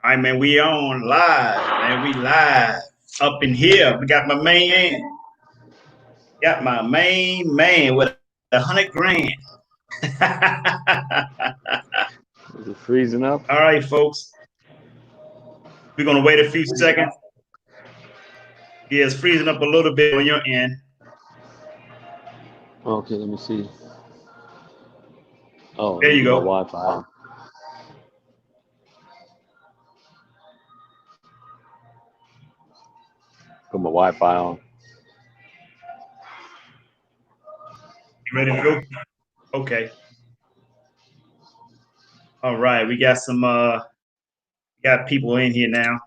All right, man, we on live, man. We live up in here. We got my main man with 100 grand. Is it freezing up? All right, folks. We're gonna wait a few seconds. Yeah, it's freezing up a little bit on your end. Okay, let me see. Oh, There let me you get my go. Wi-Fi on. Put my Wi-Fi on. You ready to go? Okay. All right. We got some got people in here now.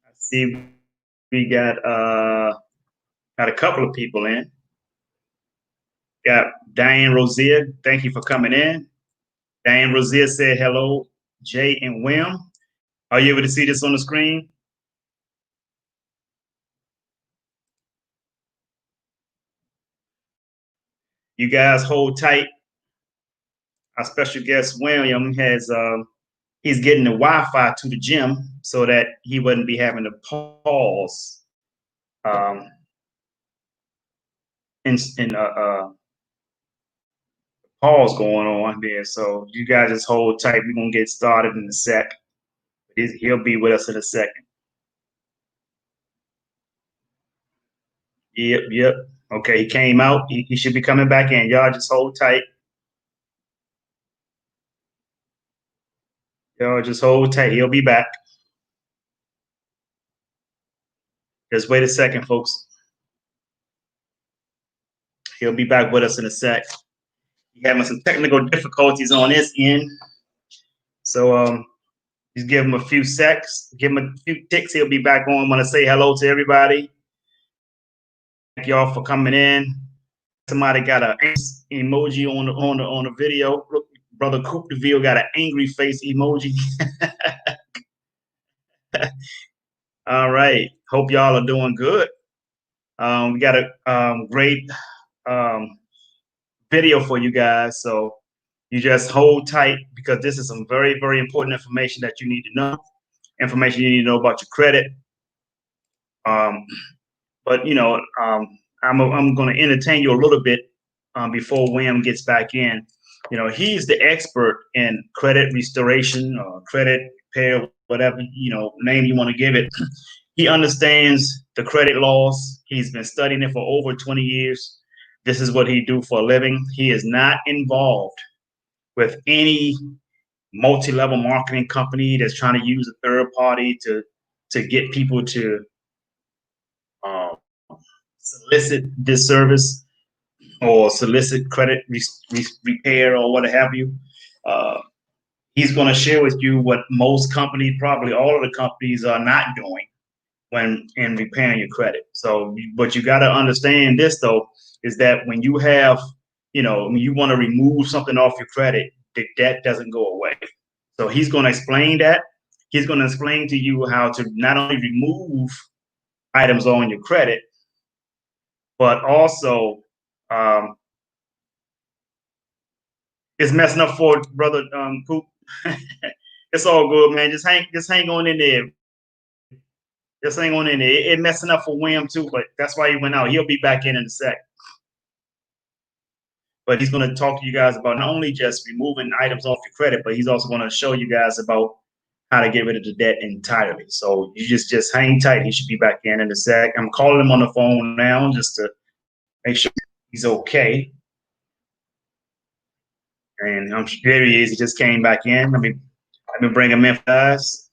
I see we got a couple of people in. Got Diane Rosier. Thank you for coming in. Diane Rosier said hello, Jay and Wim. Are you able to see this on the screen? You guys hold tight. Our special guest William has he's getting the Wi-Fi to the gym so that he wouldn't be having to pause um, in pause going on there. So you guys just hold tight. We're gonna get started in a sec. He'll be with us in a second. Yep. Okay, he came out. He should be coming back in. Y'all just hold tight. Y'all just hold tight. He'll be back. Just wait a second, folks. He'll be back with us in a sec. He's having some technical difficulties on his end. So just give him a few secs, give him a few ticks. He'll be back on. I want to say hello to everybody. Thank y'all for coming in. Somebody got an emoji on the video. Brother Coop DeVille got an angry face emoji. All right. Hope y'all are doing good. We got a great video for you guys. So you just hold tight because this is some very, very important information that you need to know. Information you need to know about your credit. But you know, I'm going to entertain you a little bit before Wham gets back in. You know, he's the expert in credit restoration or credit repair, whatever name you want to give it. He understands the credit laws. He's been studying it for over 20 years. This is what he do for a living. He is not involved with any multi-level marketing company that's trying to use a third party to get people to solicit this service or solicit credit repair or what have you. Uh, he's going to share with you what most companies, probably all of the companies, are not doing when in repairing your credit. So, but you got to understand this though, is that when you have, when you want to remove something off your credit, the debt doesn't go away. So he's going to explain that. He's going to explain to you how to not only remove items on your credit, but also it's messing up for brother Coop. It's all good, man. Just hang on in there. Just hang on in there. It messing up for Wham too, but that's why he went out. He'll be back in a sec. But he's going to talk to you guys about not only just removing items off your credit, but he's also going to show you guys about how to get rid of the debt entirely. So you just hang tight. He should be back in a sec. I'm calling him on the phone now just to make sure he's okay. And there he is. He just came back in. Let me bring him in, guys.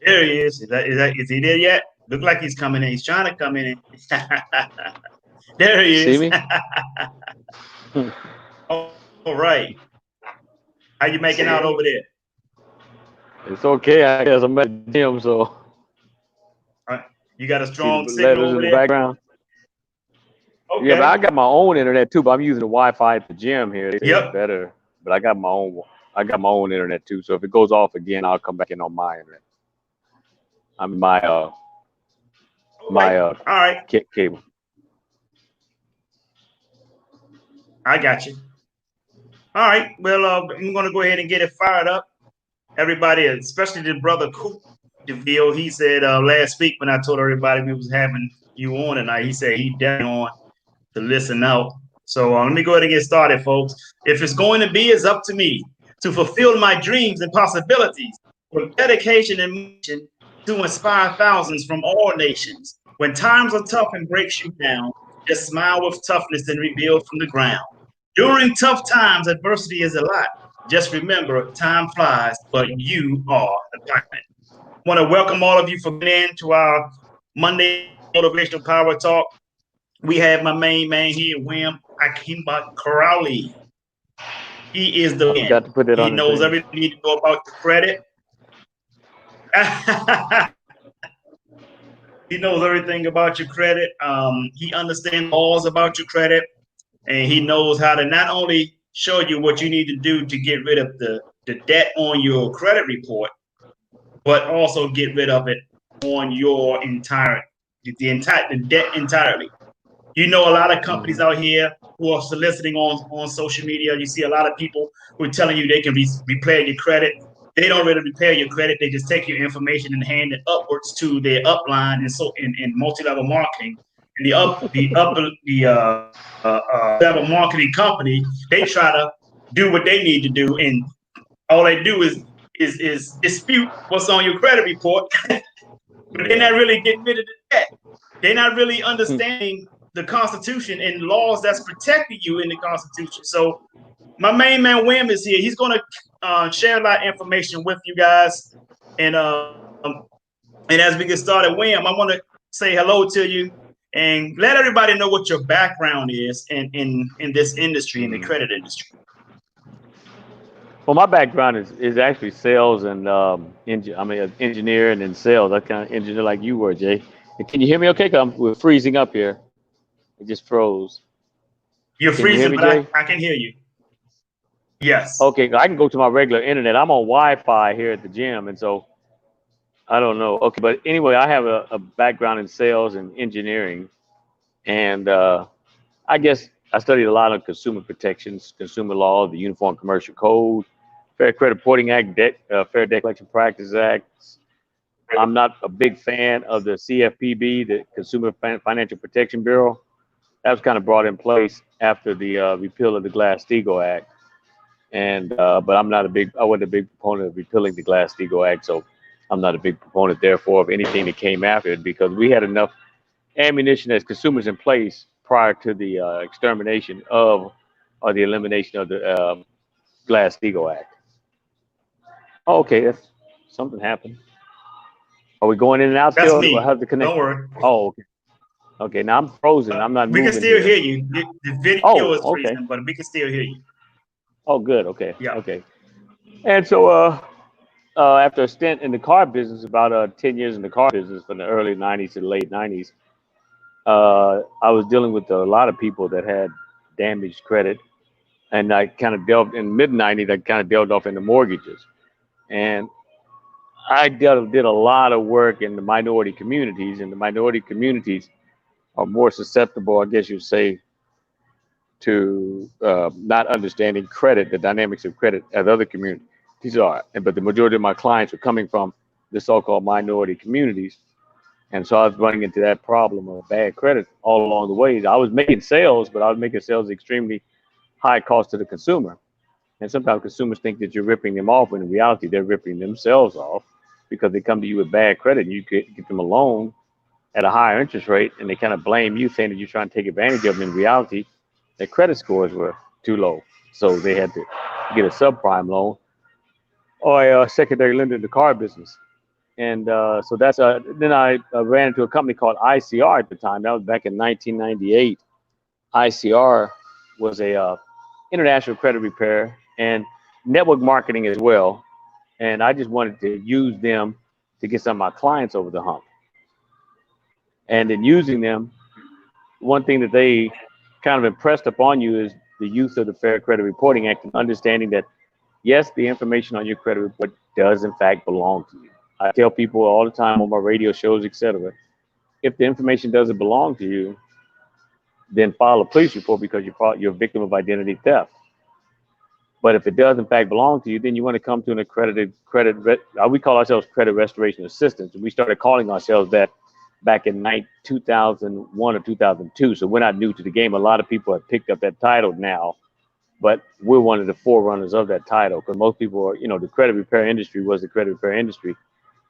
There he is. Is he there yet? Look like he's coming in. He's trying to come in. There he See is. me? All right. How you making out over there? It's okay, I guess. I'm at the gym, so You got a see the strong signal letters over in the there? background. Okay. Yeah, but I got my own internet too. But I'm using the Wi-Fi at the gym here. They say Yep. it's better, but I got my own. I got my own internet too. So if it goes off again, I'll come back in on my internet. I mean my All right. cable. I got you. All right. Well, I'm going to go ahead and get it fired up. Everybody, especially the brother Coop DeVille, he said last week when I told everybody we was having you on tonight, he said he definitely on to listen out. So let me go ahead and get started, folks. If it's going to be, it's up to me to fulfill my dreams and possibilities with dedication and mission to inspire thousands from all nations. When times are tough and breaks you down, just smile with toughness and rebuild from the ground. During tough times, adversity is a lot. Just remember, time flies, but you are the pilot. I want to welcome all of you for getting into our Monday Motivational Power Talk. We have my main man here, William Akimba Crowley. He is the I man. forgot to put that He on the knows thing. everything you need to know about your credit. He knows everything about your credit. He understands laws about your credit, and he knows how to not only show you what you need to do to get rid of the debt on your credit report, but also get rid of it on your the debt entirely. You know, a lot of companies out here who are soliciting on social media. You see a lot of people who are telling you they can repair your credit. They don't really repair your credit. They just take your information and hand it upwards to their upline and so in multi-level marketing. And level marketing company, they try to do what they need to do, and all they do is dispute what's on your credit report, but they're not really getting rid of the debt. They're not really understanding the Constitution and laws that's protecting you in the Constitution. So my main man Wim is here. He's going to share a lot of information with you guys. And as we get started, Wim, I want to say hello to you and let everybody know what your background is in this industry, in the credit industry. Well, my background is actually sales and engineering and sales. I kind of engineer like you were, Jay. And can you hear me okay? 'Cause we're freezing up here. It just froze. You're Can you hear freezing, me, but Jay? I can hear you. Yes. Okay, I can go to my regular internet. I'm on Wi-Fi here at the gym, and so I don't know. Okay, but anyway, I have a background in sales and engineering, and I guess I studied a lot of consumer protections, consumer law, the Uniform Commercial Code, Fair Credit Reporting Act, Fair Debt Collection Practices Act. I'm not a big fan of the CFPB, the Consumer Financial Protection Bureau. That was kind of brought in place after the repeal of the Glass-Steagall Act. And but I wasn't a big proponent of repealing the Glass-Steagall Act, so I'm not a big proponent, therefore, of anything that came after it, because we had enough ammunition as consumers in place prior to the extermination of or the elimination of the Glass-Steagall Act. Oh, okay, that's something happened. Are we going in and out That's still? Or me. how's the Don't connection? worry. Oh, okay. Okay, now I'm frozen. I'm not We can moving still here. hear you. The video Oh, is okay. freezing, but we can still hear you. Oh, good. Okay. Yeah. Okay. And so, after a stint in the car business, about 10 years in the car business from the early 90s to the late 90s, I was dealing with a lot of people that had damaged credit. And I kind of delved in mid 90s, I kind of delved off into mortgages. And did a lot of work in the minority communities, and the minority communities are more susceptible, I guess you'd say, to not understanding credit, the dynamics of credit, as other communities are. But the majority of my clients are coming from the so-called minority communities. And so I was running into that problem of bad credit all along the way. I was making sales, but I was making sales extremely high cost to the consumer. And sometimes consumers think that you're ripping them off, when in reality, they're ripping themselves off, because they come to you with bad credit and you get them a loan at a higher interest rate, and they kind of blame you, saying that you're trying to take advantage of them. In reality, their credit scores were too low. So they had to get a subprime loan or a secondary lender in the car business. And so then I ran into a company called ICR at the time. That was back in 1998. ICR was a international credit repair and network marketing as well. And I just wanted to use them to get some of my clients over the hump. And in using them, one thing that they kind of impressed upon you is the use of the Fair Credit Reporting Act, and understanding that, yes, the information on your credit report does in fact belong to you. I tell people all the time on my radio shows, etc., if the information doesn't belong to you, then file a police report, because you're a victim of identity theft. But if it does in fact belong to you, then you want to come to an accredited we call ourselves credit restoration assistants. We started calling ourselves that back in 2001 or 2002. So we're not new to the game. A lot of people have picked up that title now, but we're one of the forerunners of that title, because most people are, the credit repair industry was the credit repair industry.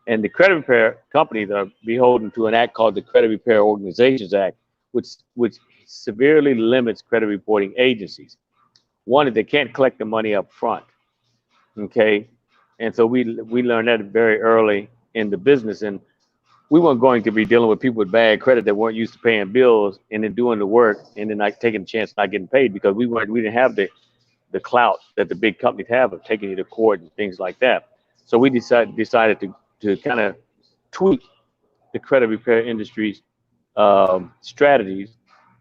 And the credit repair companies are beholden to an act called the Credit Repair Organizations Act, which severely limits credit reporting agencies. One is they can't collect the money up front. Okay. And so we learned that very early in the business. And we weren't going to be dealing with people with bad credit that weren't used to paying bills and then doing the work and then not taking a chance of not getting paid, because we didn't have the clout that the big companies have of taking you to court and things like that. So we decided to kind of tweak the credit repair industry's strategies,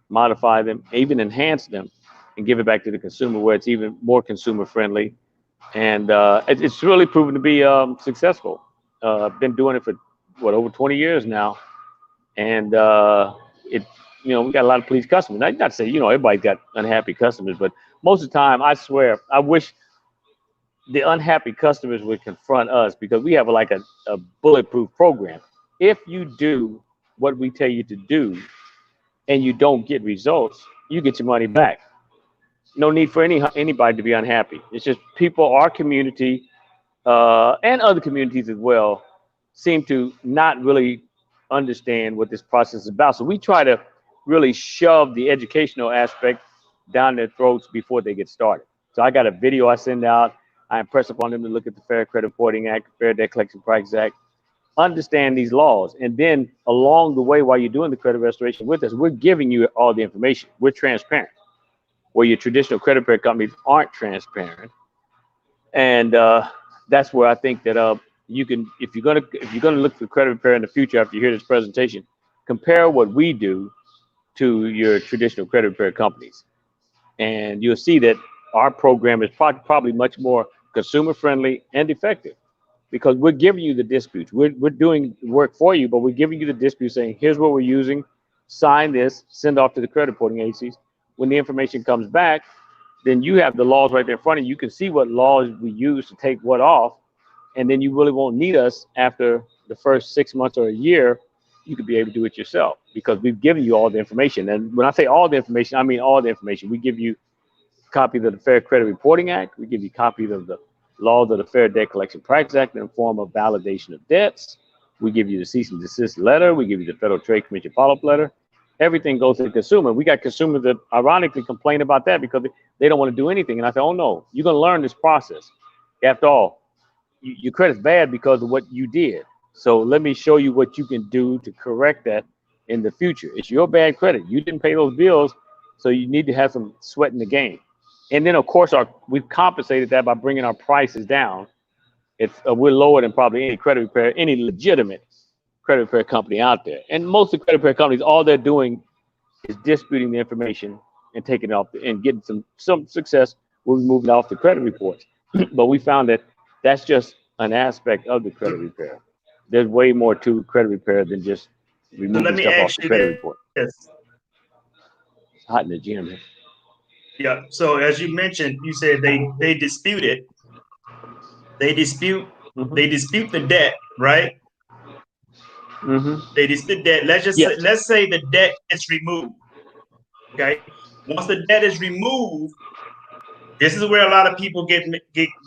modify them, even enhance them, and give it back to the consumer where it's even more consumer friendly. And it's really proven to be successful. I've been doing it for over 20 years now, and we got a lot of pleased customers. Not to say everybody's got unhappy customers, but most of the time, I swear, I wish the unhappy customers would confront us, because we have like a bulletproof program. If you do what we tell you to do and you don't get results, you get your money back. No need for anybody to be unhappy. It's just people, our community, and other communities as well, seem to not really understand what this process is about. So we try to really shove the educational aspect down their throats before they get started. So I got a video I send out. I impress upon them to look at the Fair Credit Reporting Act, Fair Debt Collection Practices Act, understand these laws. And then along the way, while you're doing the credit restoration with us, we're giving you all the information. We're transparent, where your traditional credit repair companies aren't transparent. And that's where I think that you can, if you're gonna look for credit repair in the future after you hear this presentation, compare what we do to your traditional credit repair companies, and you'll see that our program is probably much more consumer friendly and effective, because we're giving you the disputes. We're doing work for you, but we're giving you the dispute, saying here's what we're using, sign this, send off to the credit reporting agencies. When the information comes back, then you have the laws right there in front of you. You can see what laws we use to take what off, and then you really won't need us after the first 6 months or a year. You could be able to do it yourself, because we've given you all the information. And when I say all the information, I mean all the information. We give you copies of the Fair Credit Reporting Act. We give you copies of the laws of the Fair Debt Collection Practices Act in the form of validation of debts. We give you the cease and desist letter. We give you the Federal Trade Commission follow-up letter. Everything goes to the consumer. We got consumers that ironically complain about that because they don't want to do anything. And I say, oh no, you're going to learn this process. After all, your credit's bad because of what you did. So let me show you what you can do to correct that in the future. It's your bad credit. You didn't pay those bills, so you need to have some sweat in the game. And then, of course, we've compensated that by bringing our prices down. We're lower than probably any legitimate credit repair company out there. And most of the credit repair companies, all they're doing is disputing the information and taking it off and getting some success when we move it off the credit reports. But we found that that's just an aspect of the credit repair. There's way more to credit repair than just removing stuff off the credit report. Yes. It's hot in the gym here. Yeah. So as you mentioned, you said they dispute it. They dispute the debt, right? They dispute debt. Let's say the debt is removed. Okay. Once the debt is removed, this is where a lot of people get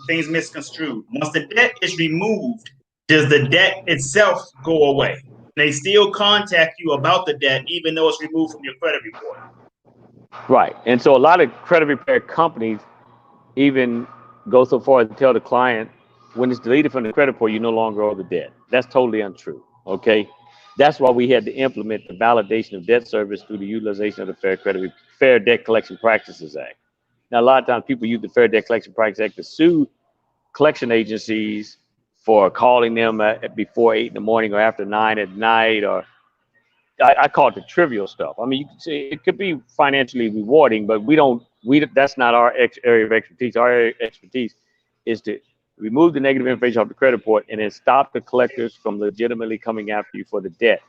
things misconstrued. Once the debt is removed, does the debt itself go away? They still contact you about the debt, even though it's removed from your credit report. Right. And so a lot of credit repair companies even go so far as to tell the client, when it's deleted from the credit report, you no longer owe the debt. That's totally untrue. Okay. That's why we had to implement the validation of debt service through the utilization of the Fair Debt Collection Practices Act. Now, a lot of times people use the Fair Debt Collection Practices Act to sue collection agencies for calling them before 8 in the morning or after 9 at night, or I call it the trivial stuff. I mean, you can say it could be financially rewarding, but that's not our area of expertise. Our area of expertise is to remove the negative information off the credit report and then stop the collectors from legitimately coming after you for the debt.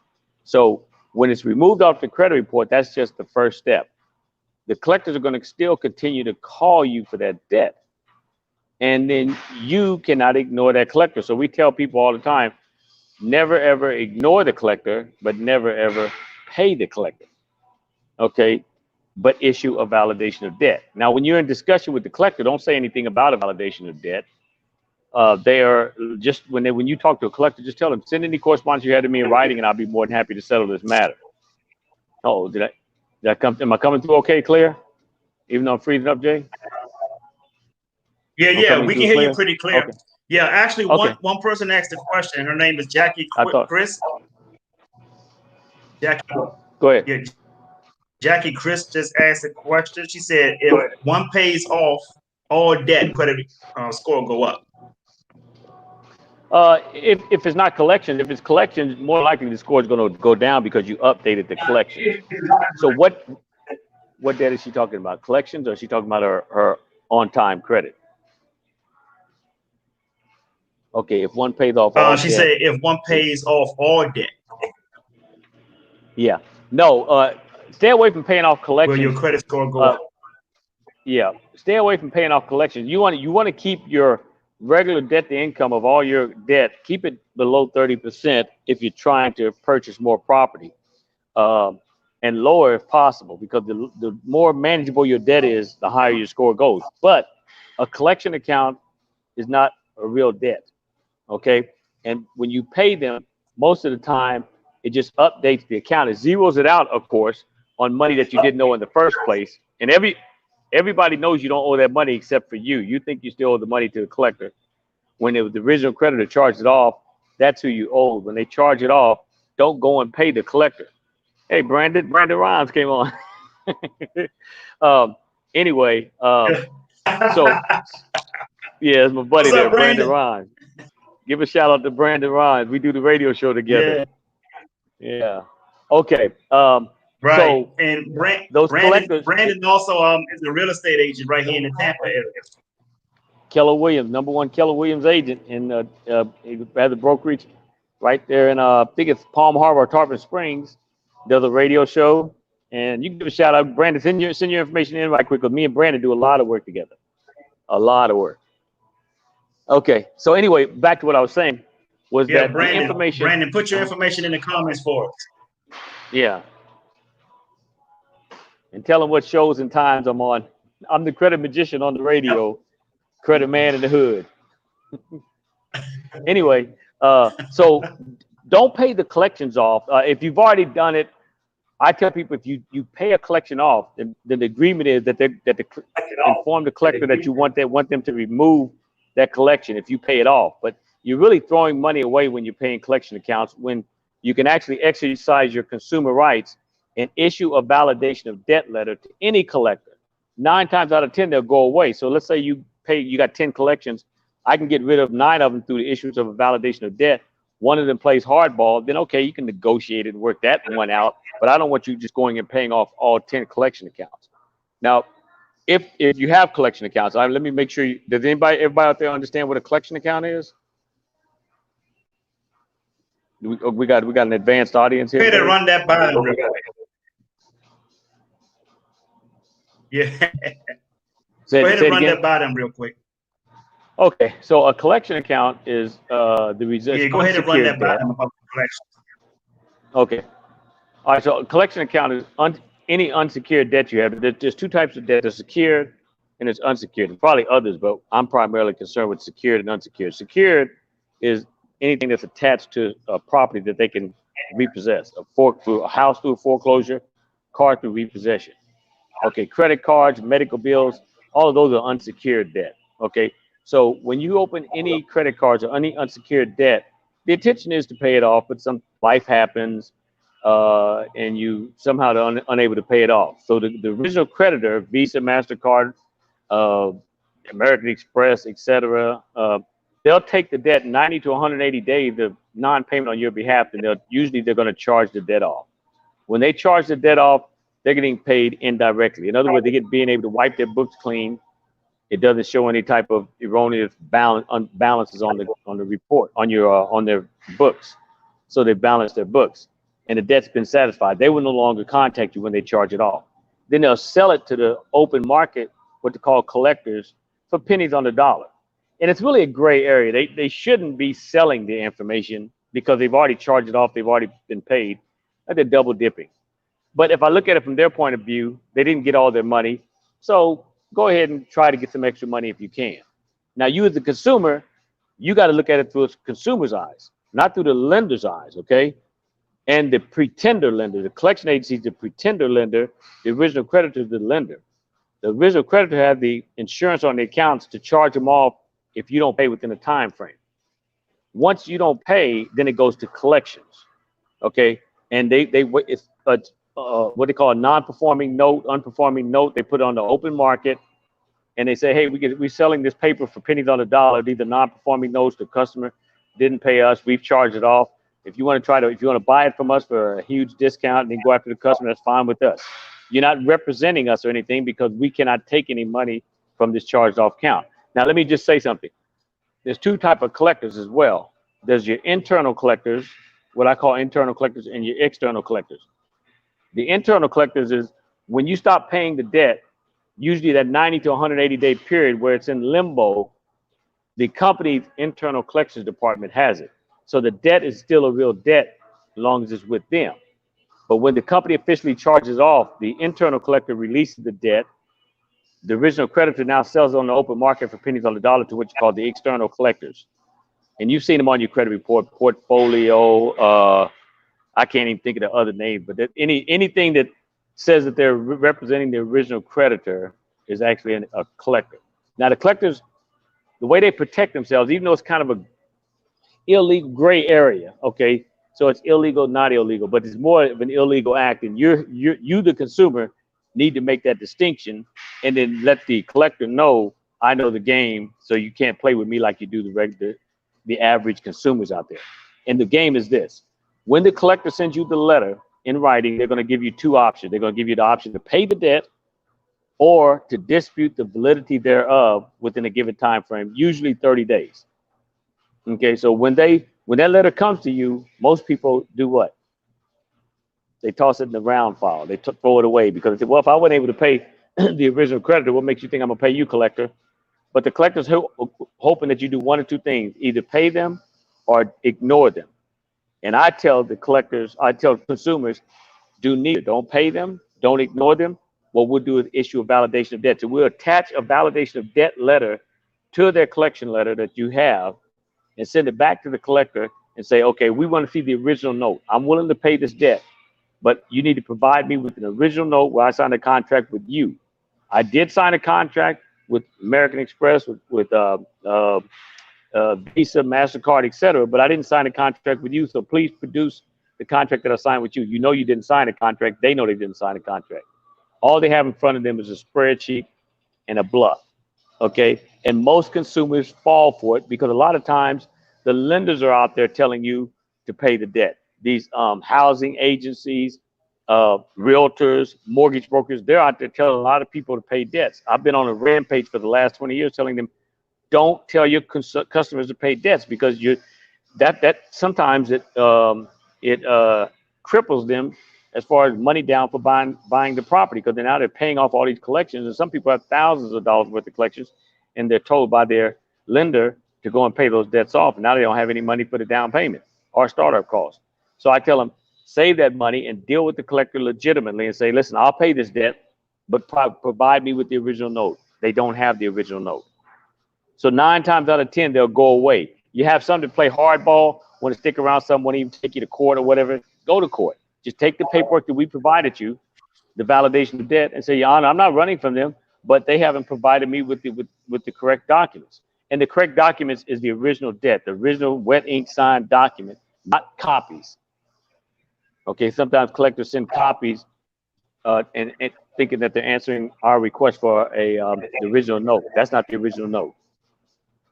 So when it's removed off the credit report, that's just the first step. The collectors are going to still continue to call you for that debt. and then you cannot ignore that collector. So we tell people all the time, never ever ignore the collector, but never ever pay the collector. Okay, but issue a validation of debt. Now, when you're in discussion with the collector, don't say anything about a validation of debt. They are just when you talk to a collector, just tell them, send any correspondence you had to me in writing, and I'll be more than happy to settle this matter. Oh, did I come? Am I coming through okay, clear? Even though I'm freezing up, Jay? Yeah, I'm yeah, coming we can through hear you clear. pretty clear. Okay. Yeah, actually, Okay. one person asked a question. Her name is Jackie I thought. Chris. Jackie, Go ahead. yeah, Jackie Chris just asked a question. She said, if one pays off all debt, credit score go up. If it's not collections, if it's collections, more likely the score is going to go down because you updated the collections. So what debt is she talking about? Collections, or is she talking about her on-time credit? Okay, if one pays off all She debt, said, if one pays off all debt, yeah, no, stay away from paying off will your collections. credit score go up? Yeah, stay away from paying off collections. You want to keep your regular debt to income of all your debt, keep it below 30% if you're trying to purchase more property, and lower if possible, because the more manageable your debt is, the higher your score goes. But a collection account is not a real debt, okay? And when you pay them, most of the time, it just updates the account. It zeroes it out, of course, on money that you didn't know in the first place. And everybody knows you don't owe that money except for you. You think you still owe the money to the collector. When it was the original creditor charged it off, that's who you owe. When they charge it off, don't go and pay the collector. Hey, Brandon Rhymes came on. Anyway, so yeah, it's my buddy What's there, up, Brandon Brandon? Rhymes. Give a shout out to Brandon Rhymes. We do the radio show together. Yeah. Okay. Right. So And those collectors, Brandon also is a real estate agent right here in the Tampa area. Keller Williams, #1 Keller Williams agent in he had the brokerage right there in I think it's Palm Harbor or Tarpon Springs. Does a radio show, and you can give a shout out, Brandon. Send your information in right quick, because me and Brandon do a lot of work together, a lot of work. Okay, so anyway, back to what I was saying was Yeah, that the information. Brandon, put your information in the comments for us. Yeah, and tell them what shows and times I'm on. I'm the credit magician on the radio, credit man in the hood. Anyway, so don't pay the collections off. If you've already done it, I tell people, if you pay a collection off, then the agreement is that inform the collector that you want them to remove that collection if you pay it off. But you're really throwing money away when you're paying collection accounts, when you can actually exercise your consumer rights and issue a validation of debt letter to any collector. 9 times out of 10, they'll go away. So let's say you got 10 collections. I can get rid of 9 of them through the issuance of a validation of debt. One of them plays hardball, then okay, you can negotiate it and work that one out. But I don't want you just going and paying off all 10 collection accounts. Now, if you have collection accounts, let me make sure. Does everybody out there understand what a collection account is? We got an advanced audience here. Go ahead and run that by them real quick. Yeah. Go ahead and run that by them real quick. Okay, so a collection account is the resist. Yeah, go ahead and run that by them about the collection. Okay. All right, so a collection account is any unsecured debt you have. There's 2 types of debt. There's secured and it's unsecured. There's probably others, but I'm primarily concerned with secured and unsecured. Secured is anything that's attached to a property that they can repossess. A house through foreclosure, car through repossession. Okay, credit cards, medical bills, all of those are unsecured debt. Okay, so when you open any credit cards or any unsecured debt, the intention is to pay it off, but some life happens, and you somehow are unable to pay it off. So the original creditor, Visa, MasterCard, American Express, etc., they'll take the debt 90 to 180 days of non-payment on your behalf, and they're going to charge the debt off. When they charge the debt off, they're getting paid indirectly. In other words, being able to wipe their books clean. It doesn't show any type of erroneous balances on the report on their books. So they balance their books, and the debt's been satisfied. They will no longer contact you when they charge it off. Then they'll sell it to the open market, what they call collectors, for pennies on the dollar. And it's really a gray area. They shouldn't be selling the information because they've already charged it off. They've already been paid. They're double dipping. But if I look at it from their point of view, they didn't get all their money. So go ahead and try to get some extra money if you can. Now, you as the consumer, you got to look at it through a consumer's eyes, not through the lender's eyes, okay? And the pretender lender, the collection agency is the pretender lender, the original creditor is the lender. The original creditor had the insurance on the accounts to charge them off if you don't pay within a time frame. Once you don't pay, then it goes to collections, okay? And it's what they call a non-performing note, unperforming note. They put it on the open market, and they say, hey, we're selling this paper for pennies on the dollar. These are non-performing notes. The customer didn't pay us. We've charged it off. If you want to buy it from us for a huge discount and then go after the customer, that's fine with us. You're not representing us or anything because we cannot take any money from this charged off account. Now, let me just say something. There's two types of collectors as well. There's your internal collectors, what I call internal collectors, and your external collectors. The internal collectors is when you stop paying the debt, usually that 90 to 180 day period where it's in limbo, the company's internal collections department has it. So the debt is still a real debt as long as it's with them. But when the company officially charges off, the internal collector releases the debt. The original creditor now sells on the open market for pennies on the dollar to what you call the external collectors. And you've seen them on your credit report, portfolio. I can't even think of the other name, but anything that says that they're representing the original creditor is actually a collector. Now, the collectors, the way they protect themselves, even though it's kind of a illegal gray area, okay? So it's illegal, not illegal, but it's more of an illegal act, and you the consumer, need to make that distinction and then let the collector know, I know the game, so you can't play with me like you do the average consumers out there. And the game is this. When the collector sends you the letter in writing, they're going to give you two options. They're going to give you the option to pay the debt or to dispute the validity thereof within a given time frame, usually 30 days. Okay, so when that letter comes to you, most people do what? They toss it in the round file. They throw it away because they say, well, if I wasn't able to pay the original creditor, what makes you think I'm going to pay you, collector? But the collector's hoping that you do one or two things, either pay them or ignore them. And I tell the collectors, I tell consumers, do neither. Don't pay them, don't ignore them. What we'll do is issue a validation of debt. So we'll attach a validation of debt letter to their collection letter that you have and send it back to the collector and say, okay, we want to see the original note. I'm willing to pay this debt, but you need to provide me with an original note where I signed a contract with you. I did sign a contract with American Express, with Visa, MasterCard, etc., but I didn't sign a contract with you, so please produce the contract that I signed with you. You know you didn't sign a contract. They know they didn't sign a contract. All they have in front of them is a spreadsheet and a bluff, okay? And most consumers fall for it because a lot of times the lenders are out there telling you to pay the debt. These housing agencies, realtors, mortgage brokers, they're out there telling a lot of people to pay debts. I've been on a rampage for the last 20 years telling them, don't tell your customers to pay debts because that sometimes it cripples them as far as money down for buying the property, because now they're paying off all these collections, and some people have thousands of dollars worth of collections, and they're told by their lender to go and pay those debts off. And now they don't have any money for the down payment or startup costs. So I tell them, save that money and deal with the collector legitimately and say, listen, I'll pay this debt, but provide me with the original note. They don't have the original note. So 9 times out of 10, they'll go away. You have some that play hardball, want to stick around, some won't even take you to court or whatever. Go to court. Just take the paperwork that we provided you, the validation of debt, and say, Your Honor, I'm not running from them, but they haven't provided me with the correct documents. And the correct documents is the original debt, the original wet ink signed document, not copies. Okay, sometimes collectors send copies and thinking that they're answering our request for the original note. That's not the original note.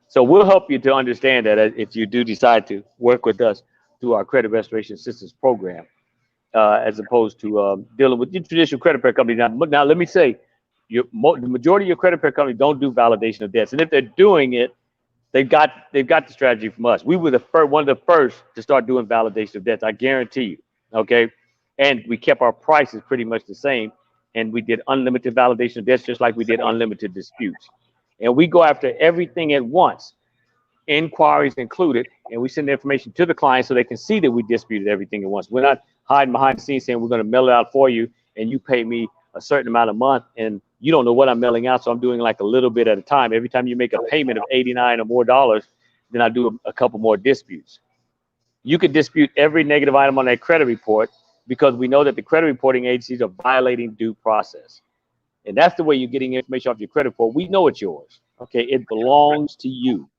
So we'll help you to understand that if you do decide to work with us through our credit restoration assistance program, as opposed to dealing with your traditional credit repair company. Now let me say, the majority of your credit repair companies don't do validation of debts, and if they're doing it, they've got the strategy from us. We were one of the first to start doing validation of debts. I guarantee you. Okay, and we kept our prices pretty much the same, and we did unlimited validation of debts just like we did unlimited disputes. and we go after everything at once, inquiries included, and we send the information to the client so they can see that we disputed everything at once. We're not hiding behind the scenes saying we're going to mail it out for you and you pay me a certain amount a month and you don't know what I'm mailing out, so I'm doing like a little bit at a time. Every time you make a payment of $89 or more, then I do a couple more disputes. You could dispute every negative item on that credit report because we know that the credit reporting agencies are violating due process. And that's the way you're getting information off your credit report. We know it's yours. Okay, it belongs to you.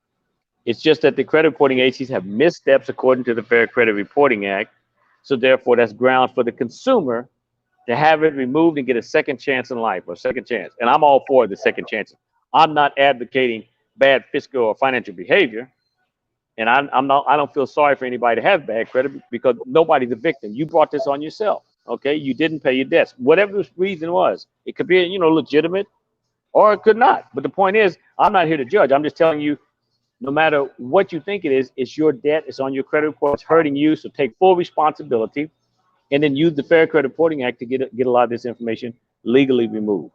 It's just that the credit reporting agencies have missteps according to the Fair Credit Reporting Act. So therefore, that's ground for the consumer to have it removed and get a second chance in life or second chance. And I'm all for the second chances. I'm not advocating bad fiscal or financial behavior. And I don't feel sorry for anybody to have bad credit because nobody's a victim. You brought this on yourself. Okay, you didn't pay your debts, whatever the reason was. It could be, legitimate, or it could not. But the point is, I'm not here to judge. I'm just telling you, no matter what you think it is, it's your debt. It's on your credit report. It's hurting you. So take full responsibility, and then use the Fair Credit Reporting Act to get a lot of this information legally removed.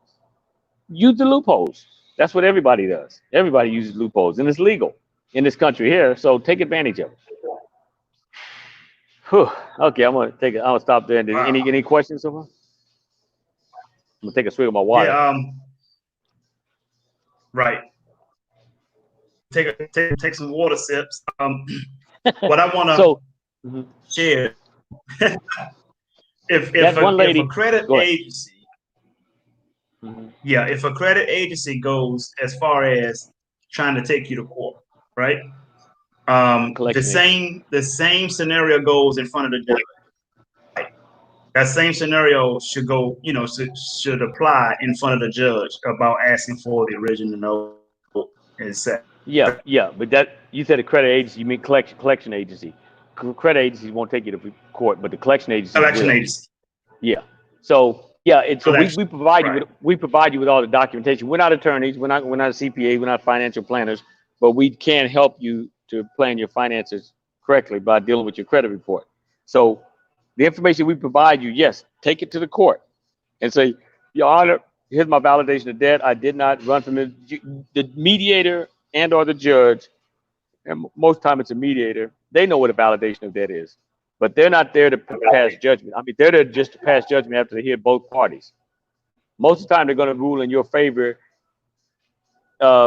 Use the loopholes. That's what everybody does. Everybody uses loopholes, and it's legal in this country here. So take advantage of it. Whew. Okay, I'm gonna stop there. Wow. Any questions so far? I'm gonna take a swig of my water. Yeah. Right. Take some water sips. What I want to share, if a credit agency, if a credit agency goes as far as trying to take you to court, right? The same scenario goes in front of the judge. Right? That same scenario should go, should apply in front of the judge about asking for the original note and set. Yeah, but that you said a credit agency, you mean collection agency. Credit agencies won't take you to court, but the collection agency will. Yeah. So we provide you with all the documentation. We're not attorneys, we're not a CPA, we're not financial planners, but we can help you to plan your finances correctly by dealing with your credit report. So the information we provide you, yes, take it to the court and say, Your Honor, here's my validation of debt. I did not run from the mediator and or the judge, and most time it's a mediator. They know what a validation of debt is, but they're not there to pass judgment. I mean, they're there just to pass judgment after they hear both parties. Most of the time, they're going to rule in your favor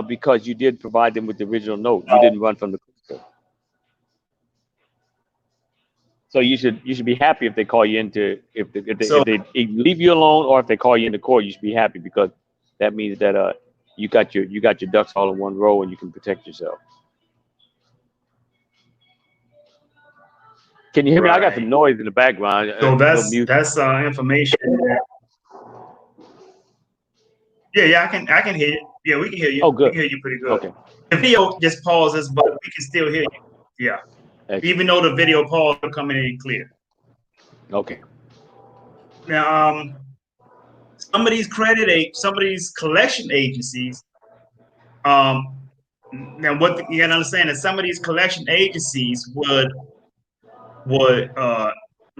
because you did provide them with the original note. You didn't run from the court. So you should be happy if they call you into if they leave you alone, or if they call you into court. You should be happy because that means that you got your ducks all in one row and you can protect yourself. Can you hear me? I got some noise in the background. So that's information. Yeah, I can hear you. Yeah, we can hear you. Oh, good. We can hear you pretty good. Okay. The video just pauses, but we can still hear you. Yeah. Excellent. Even though the video pause coming in clear. Okay. Now, some of these collection agencies, now what you gotta understand is some of these collection agencies would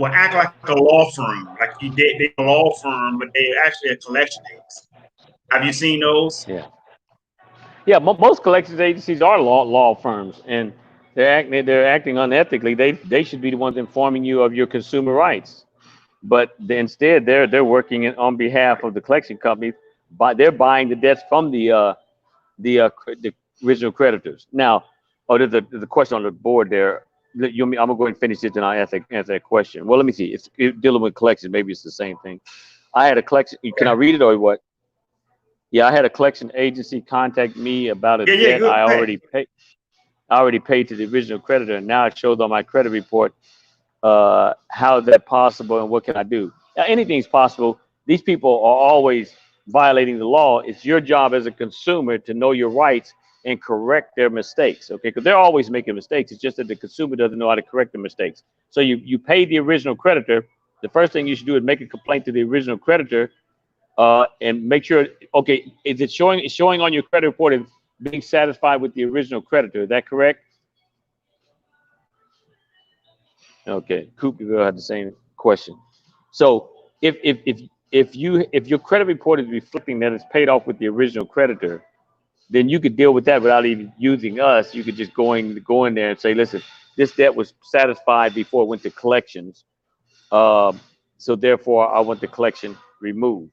act like a law firm, like they're a law firm, but they're actually a collection agency. Have you seen those? Yeah. Most collections agencies are law firms, and they're acting unethically. They should be the ones informing you of your consumer rights, but instead they're working on behalf of the collection companies. They're buying the debts from the original creditors. Now, there's a question on the board there. I'm gonna go ahead and finish it, and I'll answer that question. Well, let me see. It's dealing with collections. Maybe it's the same thing. I had a collection. Can I read it or what? Yeah, I had a collection agency contact me about a debt I already paid to the original creditor, and now it shows on my credit report. How is that possible, and what can I do? Now, anything's possible. These people are always violating the law. It's your job as a consumer to know your rights and correct their mistakes, okay? Because they're always making mistakes. It's just that the consumer doesn't know how to correct the mistakes. So you pay the original creditor. The first thing you should do is make a complaint to the original creditor and make sure, okay, it's showing on your credit report as being satisfied with the original creditor. Is that correct? Okay, Cooperville had the same question. So if your credit report is reflecting that it's paid off with the original creditor, then you could deal with that without even using us. You could just go in there and say, listen, this debt was satisfied before it went to collections. So therefore, I want the collection removed.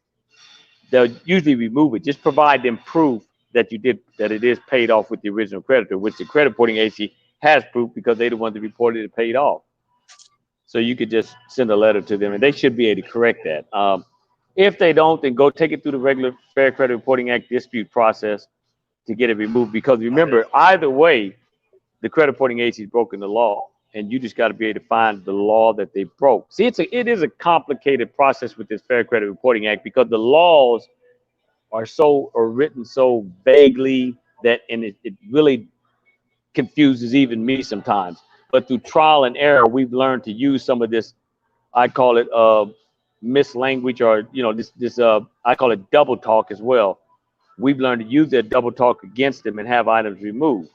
They'll usually remove it. Just provide them proof that it is paid off with the original creditor, which the credit reporting agency has proof because they're the ones that reported it paid off. So you could just send a letter to them, and they should be able to correct that. If they don't, then go take it through the regular Fair Credit Reporting Act dispute process to get it removed. Because remember, either way, the credit reporting agency has broken the law, and you just got to be able to find the law that they broke. See, it is a complicated process with this Fair Credit Reporting Act because the laws are written so vaguely that, and it really confuses even me sometimes. But through trial and error, we've learned to use some of this. I call it mislanguage, or this I call it double talk as well. We've learned to use that double talk against them and have items removed.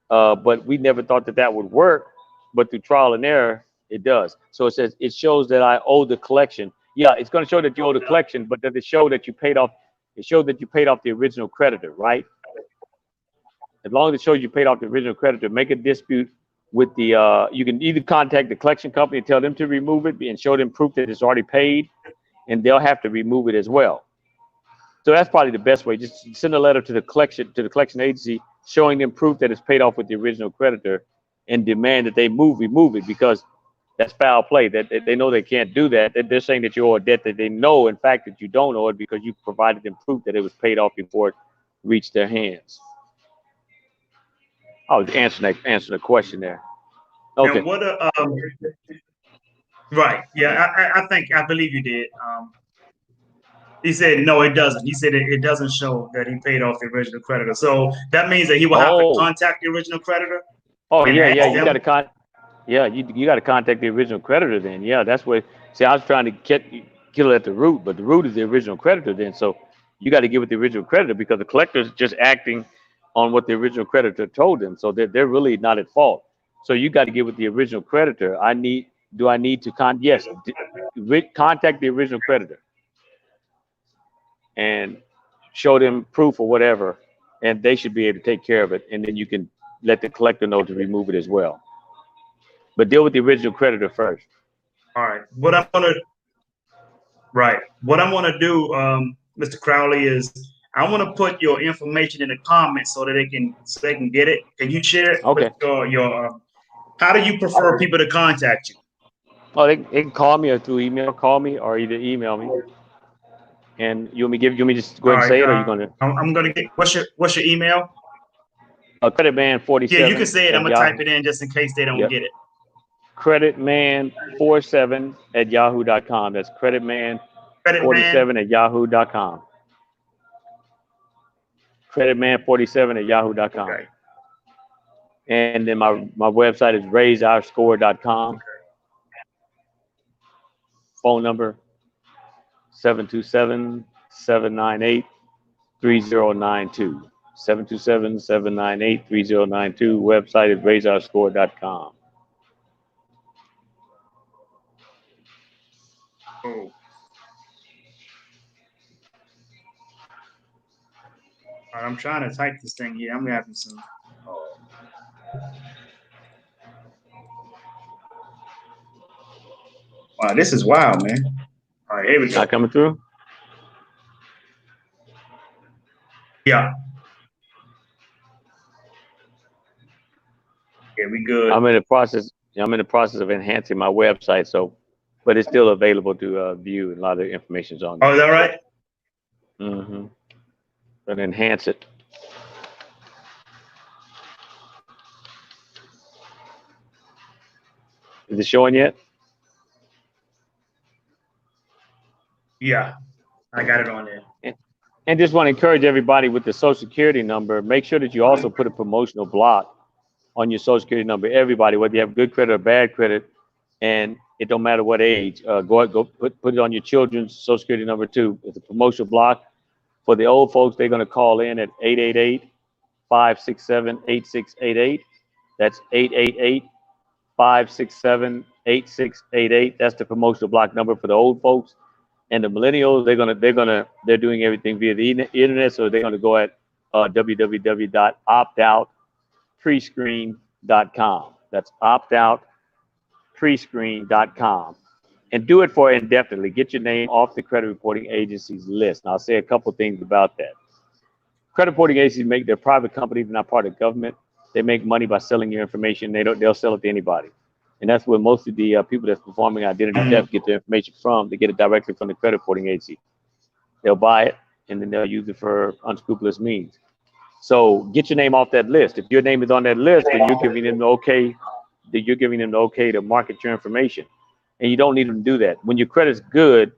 But we never thought that would work. But through trial and error, it does. So it says it shows that I owe the collection. Yeah, it's going to show that you owe the collection, but does it show that you paid off? It shows that you paid off the original creditor, right? As long as it shows you paid off the original creditor, make a dispute with the. You can either contact the collection company and tell them to remove it and show them proof that it's already paid, and they'll have to remove it as well. So that's probably the best way. Just send a letter to the collection agency showing them proof that it's paid off with the original creditor, and demand that they remove it, because that's foul play. That they know they can't do that. They're saying that you owe a debt that they know, in fact, that you don't owe it because you provided them proof that it was paid off before it reached their hands. I was answering the question there. Okay. And what right? Yeah, I believe you did. He said no, it doesn't. He said it doesn't show that he paid off the original creditor. So that means that he will have to contact the original creditor. Oh yeah, you got to you got to contact the original creditor then. Yeah, that's what. See, I was trying to kill it at the root, but the root is the original creditor then. So you got to give it the original creditor, because the collector is just acting on what the original creditor told them. So they're really not at fault. So you got to give it the original creditor. Do I need to contact the original creditor and show them proof or whatever, and they should be able to take care of it. And then you can let the collector know to remove it as well. But deal with the original creditor first. All right. What I'm gonna do, Mr. Crowley, is I want to put your information in the comments so that they can get it. Can you share it? Okay. With your how do you prefer people to contact you? Oh, they can call me or through email. Call me or either email me. And you want me just go ahead and say it, or you gonna? I'm gonna get what's your email? Creditman47. Yeah, you can say it. I'm gonna type it in just in case they don't get it. Creditman47 at yahoo.com. That's creditman47 at yahoo.com. Creditman47 at yahoo.com. Okay. And then my website is raiseourscore.com. Phone number 727-798-3092. 727-798-3092. Website is raiseourscore.com. Oh. I'm trying to type this thing here. I'm having some. Wow, this is wild, man. All right, here we go. Not coming through? Yeah. Yeah, we good. I'm in the process of enhancing my website, but it's still available to view, and a lot of the information is on there. Oh, is that right? Mm-hmm. But enhance it. Is it showing yet? Yeah, I got it on there. And just want to encourage everybody with the Social Security number, make sure that you also put a promotional block on your Social Security number. Everybody, whether you have good credit or bad credit, and it don't matter what age, go put it on your children's Social Security number too. It's a promotional block. For the old folks, they're going to call in at 888-567-8688. That's 888-567-8688. That's the promotional block number for the old folks. And the millennials, they're doing everything via the internet, so they're going to go at www.optoutprescreen.com. That's optoutprescreen.com. And do it for indefinitely. Get your name off the credit reporting agency's list. And I'll say a couple things about that. Credit reporting agencies they're private companies, they're not part of government. They make money by selling your information. They'll sell it to anybody. And that's where most of the people that's performing identity theft get their information from. They get it directly from the credit reporting agency. They'll buy it and then they'll use it for unscrupulous means. So get your name off that list. If your name is on that list, then you're giving them the okay. You're giving them the okay to market your information. And you don't need them to do that. When your credit's good,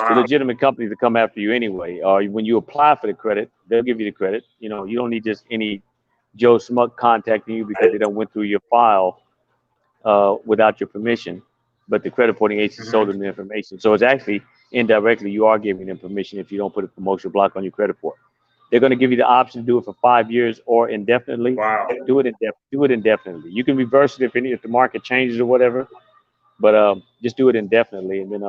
the legitimate companies will come after you anyway. Or when you apply for the credit, they'll give you the credit. You know, you don't need just any Joe Smuck contacting you because they don't went through your file without your permission. But the credit reporting agency sold them the information. So it's actually indirectly you are giving them permission if you don't put a promotional block on your credit report. They're going to give you the option to do it for 5 years or indefinitely. Do it indefinitely. You can reverse it if the market changes or whatever. But just do it indefinitely, and then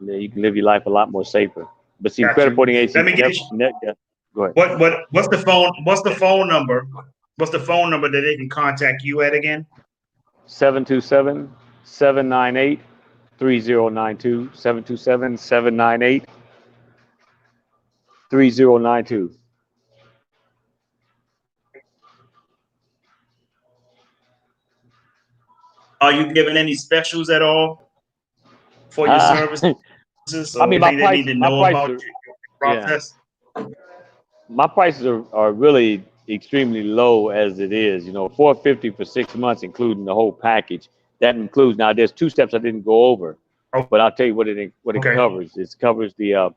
you can live your life a lot more safer. But see, credit reporting agencies. Let me get go ahead. What's the phone? What's the phone number? What's the phone number that they can contact you at again? 727-798-3092. 727-798-3092. Are you giving any specials at all for your services? I mean, my they need to know about your process. Yeah. My prices are really extremely low as it is. You know, $450 for 6 months, including the whole package. That includes, now there's 2 steps I didn't go over, but I'll tell you what it covers. It covers the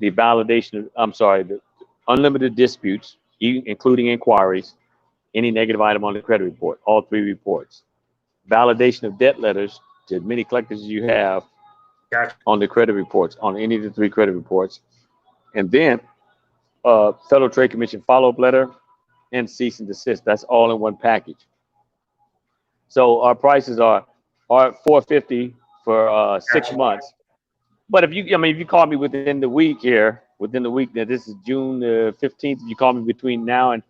validation. The unlimited disputes, including inquiries, any negative item on the credit report, all 3 reports. Validation of debt letters to as many collectors as you have on the credit reports, on any of the 3 credit reports. And then Federal Trade Commission follow-up letter and cease and desist. That's all in one package. So our prices are $450 for 6 months. But if you call me within the week, now this is June 15th, if you call me between now and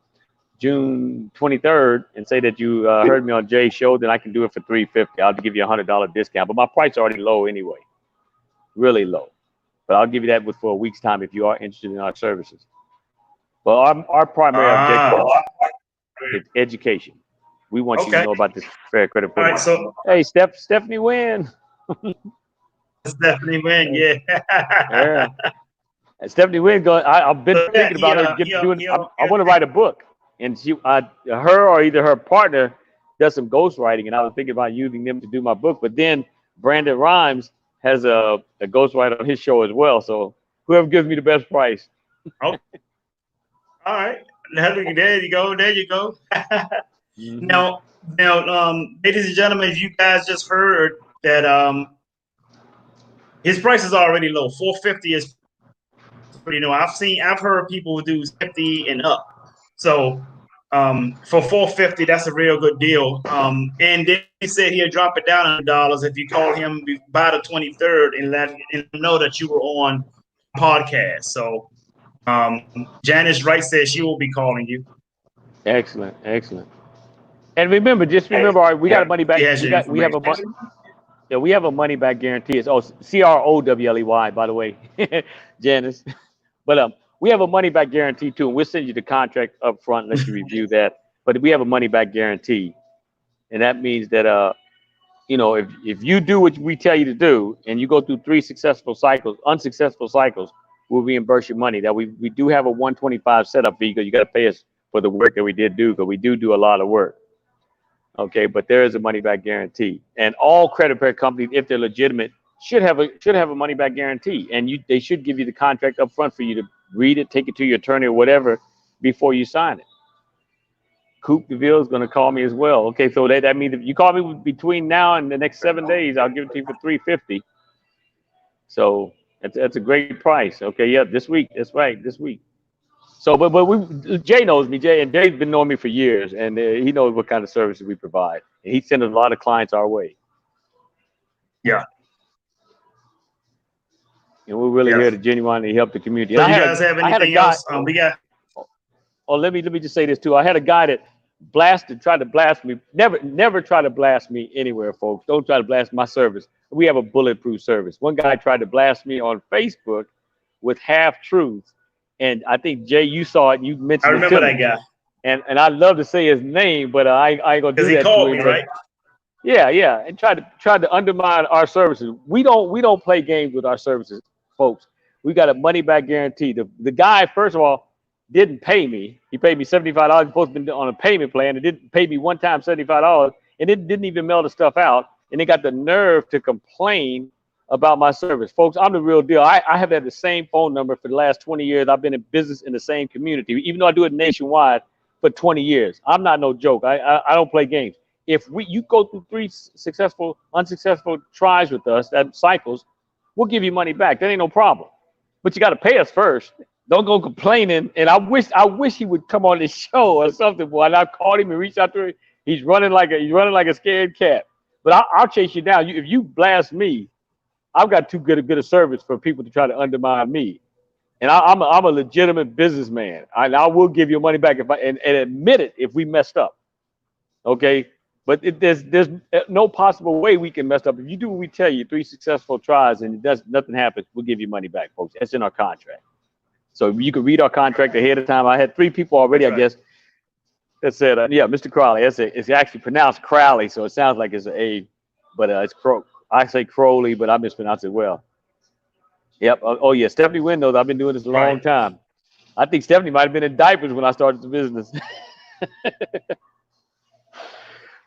June 23rd and say that you heard me on Jay's show, then I can do it for $350. I'll give you a $100 discount, but my price is already low anyway, really low. But I'll give you that for a week's time if you are interested in our services. Well, our primary objective is education. We want you to know about this fair credit program. Hey, Stephanie Wynn. Stephanie Wynn, yeah. Yeah. And Stephanie Wynn, I've been thinking about her doing. I want to write a book. And her or either her partner does some ghostwriting, and I was thinking about using them to do my book. But then Brandon Rhymes has a ghostwriter on his show as well. So whoever gives me the best price. Oh. All right. There you go. There you go. Now, ladies and gentlemen, if you guys just heard that his price is already low. $450 is pretty low. I've heard people do 50 and up. So for $450, that's a real good deal. And then he said he'll drop it down $100 if you call him by the 23rd and let him know that you were on podcast. So Janice Wright says she will be calling you. Excellent. And remember, we got a money back. We have a money back guarantee. It's CROWLEY, by the way, Janice. But we have a money back guarantee too, and we'll send you the contract up front and let you review that. But we have a money back guarantee, and that means that if you do what we tell you to do, and you go through 3 unsuccessful cycles, we'll reimburse your money. That we do have a $125 setup fee because you got to pay us for the work that we did do, because we do a lot of work. Okay, but there is a money back guarantee, and all credit repair companies, if they're legitimate, should have a money back guarantee, and they should give you the contract up front for you to read it, take it to your attorney or whatever before you sign it. Coop DeVille is going to call me as well. Okay, so that means if you call me between now and the next 7 days, I'll give it to you for $350. So that's a great price. Okay, yeah, this week. That's right, this week. So, but Jay knows me. Jay's been knowing me for years, and he knows what kind of services we provide. And he sends a lot of clients our way. Yeah. and we're really Yes. here to genuinely help the community. So And you guys have anything else? We got. Oh, let me just say this too. I had a guy that tried to blast me. Never try to blast me anywhere, folks. Don't try to blast my service. We have a bulletproof service. One guy tried to blast me on Facebook with half truths, and I think Jay, you saw it. You I mentioned it remember to that me. guy And I'd love to say his name, but I ain't gonna do because he that to called him. me, But right? yeah, and tried to undermine our services. We don't play games with our services, folks. We got a money back guarantee. The guy, first of all, didn't pay me. He paid me $75. He's supposed to be on a payment plan. It didn't pay me one time $75, and it didn't even mail the stuff out. And they got the nerve to complain about my service, folks. I'm the real deal. I have had the same phone number for the last 20 years. I've been in business in the same community, even though I do it nationwide for 20 years. I'm not no joke. I don't play games. If you go through 3 successful, unsuccessful tries with us, that cycles, we'll give you money back. That ain't no problem. But you got to pay us first. Don't go complaining. And I wish he would come on this show or something, boy. And I called him and reached out to him. He's running like a scared cat. But I'll chase you down. If you blast me, I've got too good a service for people to try to undermine me. And I'm a legitimate businessman. I will give you money back and admit it if we messed up. Okay. But there's no possible way we can mess up. If you do what we tell you, 3 successful tries and nothing happens, we'll give you money back, folks. That's in our contract. So you can read our contract ahead of time. I had 3 people already, I guess, that said, yeah, Mr. Crowley. It's actually pronounced Crowley, so it sounds like it's an A, but it's I say Crowley, but I mispronounce it well. Yep. Oh yeah, Stephanie Windows. I've been doing this a long time. I think Stephanie might have been in diapers when I started the business.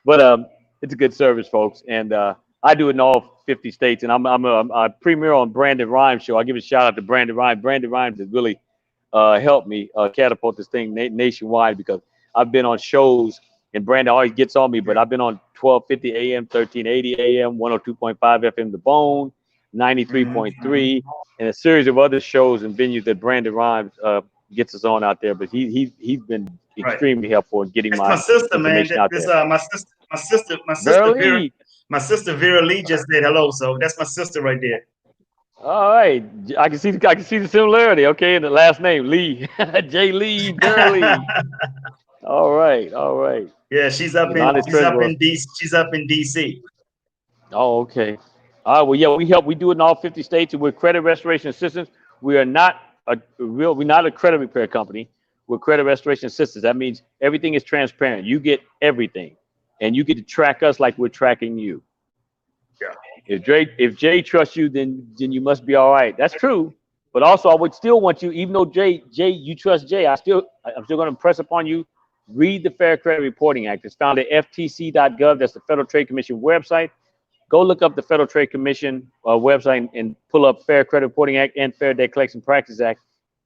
But it's a good service, folks, and I do it in all 50 states. And I'm a premier on Brandon Rhymes show. I give a shout out to Brandon Rhymes. Brandon Rhymes has really helped me catapult this thing nationwide because I've been on shows, and Brandon always gets on me. But I've been on 1250 AM, 1380 AM, 102.5 FM, The Bone, 93.3, and a series of other shows and venues that Brandon Rhymes gets us on out there. But he's been extremely helpful in getting my sister, information man. out there. My sister Vera Lee just said hello, so that's my sister right there. All right, I can see the similarity. Okay, in the last name Lee, J. Lee, Vera Lee. All right. Yeah, she's up in DC. Oh, okay. All right. Well, yeah, we do it in all 50 states, and we're credit restoration assistance. We're not a credit repair company. We're credit restoration assistance. That means everything is transparent. You get everything, and you get to track us like we're tracking you. Yeah. If Jay trusts you, then you must be all right. That's true. But also, I would still want you, even though Jay, you trust Jay, I'm still going to impress upon you. Read the Fair Credit Reporting Act. It's found at ftc.gov. That's the Federal Trade Commission website. Go look up the Federal Trade Commission website and pull up Fair Credit Reporting Act and Fair Debt Collection Practices Act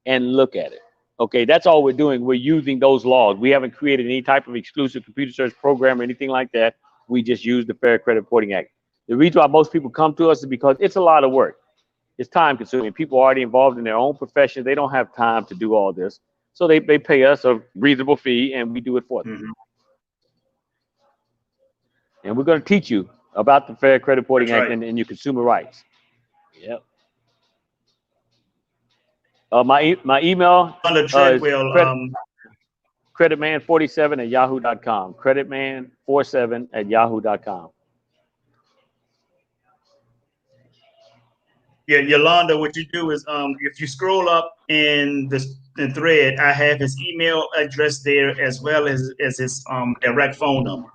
and look at it. Okay, that's all we're doing. We're using those laws. We haven't created any type of exclusive computer search program or anything like that. We just use the Fair Credit Reporting Act. The reason why most people come to us is because it's a lot of work. It's time consuming. People are already involved in their own profession. They don't have time to do all this. So they pay us a reasonable fee and we do it for them. Mm-hmm. And we're going to teach you about the Fair Credit Reporting Act and your consumer rights. Yep. My email is creditman47@yahoo.com. Creditman47@yahoo.com. Yeah, Yolanda, what you do is if you scroll up in the thread, I have his email address there as well as his direct phone number.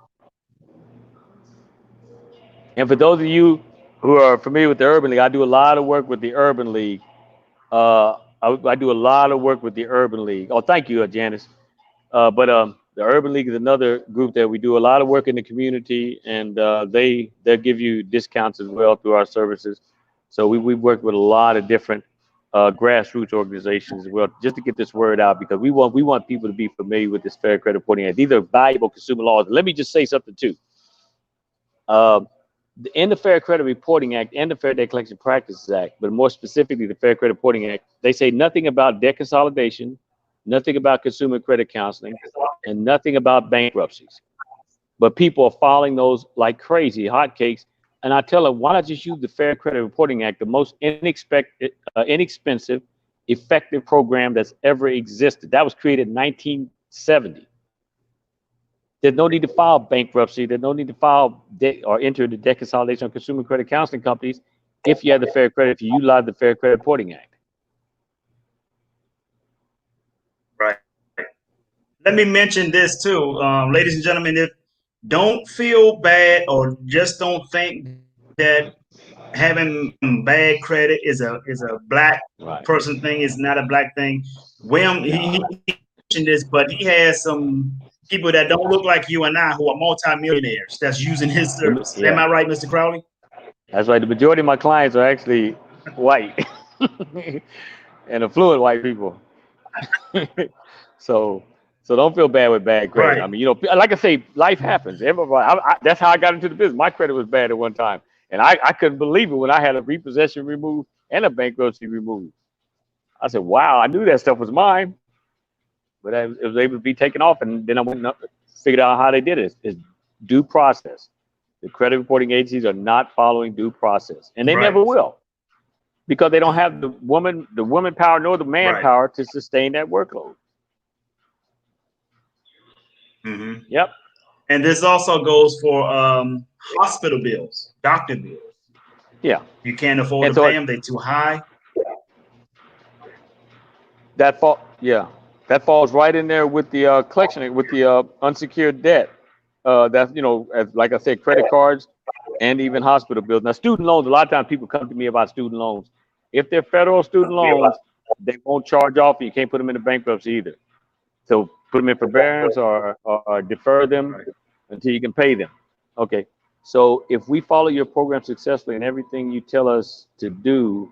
And for those of you who are familiar with the Urban League, I do a lot of work with the Urban League. I do a lot of work with the Urban League. Oh, thank you, Janice. But the Urban League is another group that we do a lot of work in the community, and they'll give you discounts as well through our services. So we work with a lot of different grassroots organizations as well, just to get this word out, because we want people to be familiar with this Fair Credit Reporting Act. These are valuable consumer laws. Let me just say something too. In the Fair Credit Reporting Act and the Fair Debt Collection Practices Act, but more specifically the Fair Credit Reporting Act, they say nothing about debt consolidation, nothing about consumer credit counseling, and nothing about bankruptcies. But people are following those like crazy hotcakes. And I tell them, why not just use the Fair Credit Reporting Act, the most inexpensive, effective program that's ever existed. That was created in 1970. There's no need to file bankruptcy. There's no need to file debt or enter the debt consolidation of consumer credit counseling companies if you have the Fair Credit, if you utilize the Fair Credit Reporting Act. Right. Let me mention this too, ladies and gentlemen. If don't feel bad or just don't think that having bad credit is a black person thing. It's not a black thing. William, he mentioned this, but he has some people that don't look like you and I who are multimillionaires that's using his service. Am I right, Mr. Crowley? That's right. The majority of my clients are actually white and affluent white people. So don't feel bad with bad credit. Right. I mean, you know, like I say, life happens. Everybody, that's how I got into the business. My credit was bad at one time, and I couldn't believe it when I had a repossession removed and a bankruptcy removed. I said, wow, I knew that stuff was mine, but it was able to be taken off, and then I went and figured out how they did it. It's due process. The credit reporting agencies are not following due process, and they never will, because they don't have the woman power nor the manpower to sustain that workload. Mm-hmm. Yep. And this also goes for hospital bills, doctor bills. Yeah. You can't afford to pay them; they're too high. That falls right in there with the collection, with the unsecured debt. That's, you know, as like I said, credit cards and even hospital bills. Now, student loans, a lot of times people come to me about student loans. If they're federal student loans, they won't charge off. You can't put them into bankruptcy either. So put them in forbearance or defer them until you can pay them. Okay. So if we follow your program successfully and everything you tell us to do,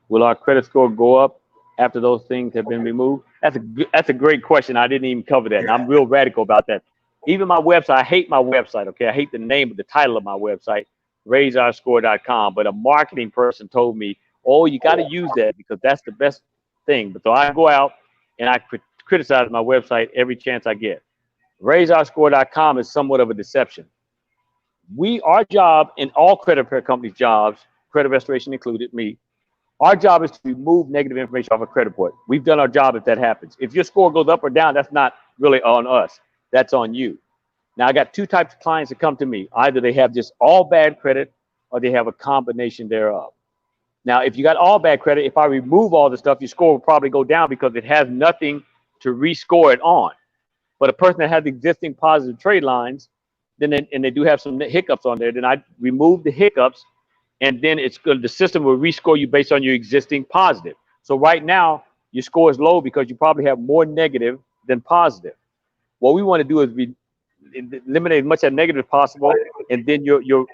will our credit score go up after those things have been removed? That's a great question. I didn't even cover that. And I'm real radical about that. Even my website, I hate my website. Okay. I hate the name of the title of my website, raiseourscore.com. But a marketing person told me, oh, you got to use that because that's the best thing. But so I go out and I criticize my website every chance I get. Raiseourscore.com is somewhat of a deception. Our job in all credit repair companies' jobs, credit restoration included, me, our job is to remove negative information off a credit report. We've done our job if that happens. If your score goes up or down, that's not really on us. That's on you. Now, I got two types of clients that come to me. Either they have just all bad credit or they have a combination thereof. Now, if you got all bad credit, if I remove all the stuff, your score will probably go down because it has nothing to rescore it on. But a person that has existing positive trade lines, then and they do have some hiccups on there, then I remove the hiccups, and then it's good. The system will rescore you based on your existing positive. So right now, your score is low because you probably have more negative than positive. What we want to do is eliminate as much of negative as possible, and then your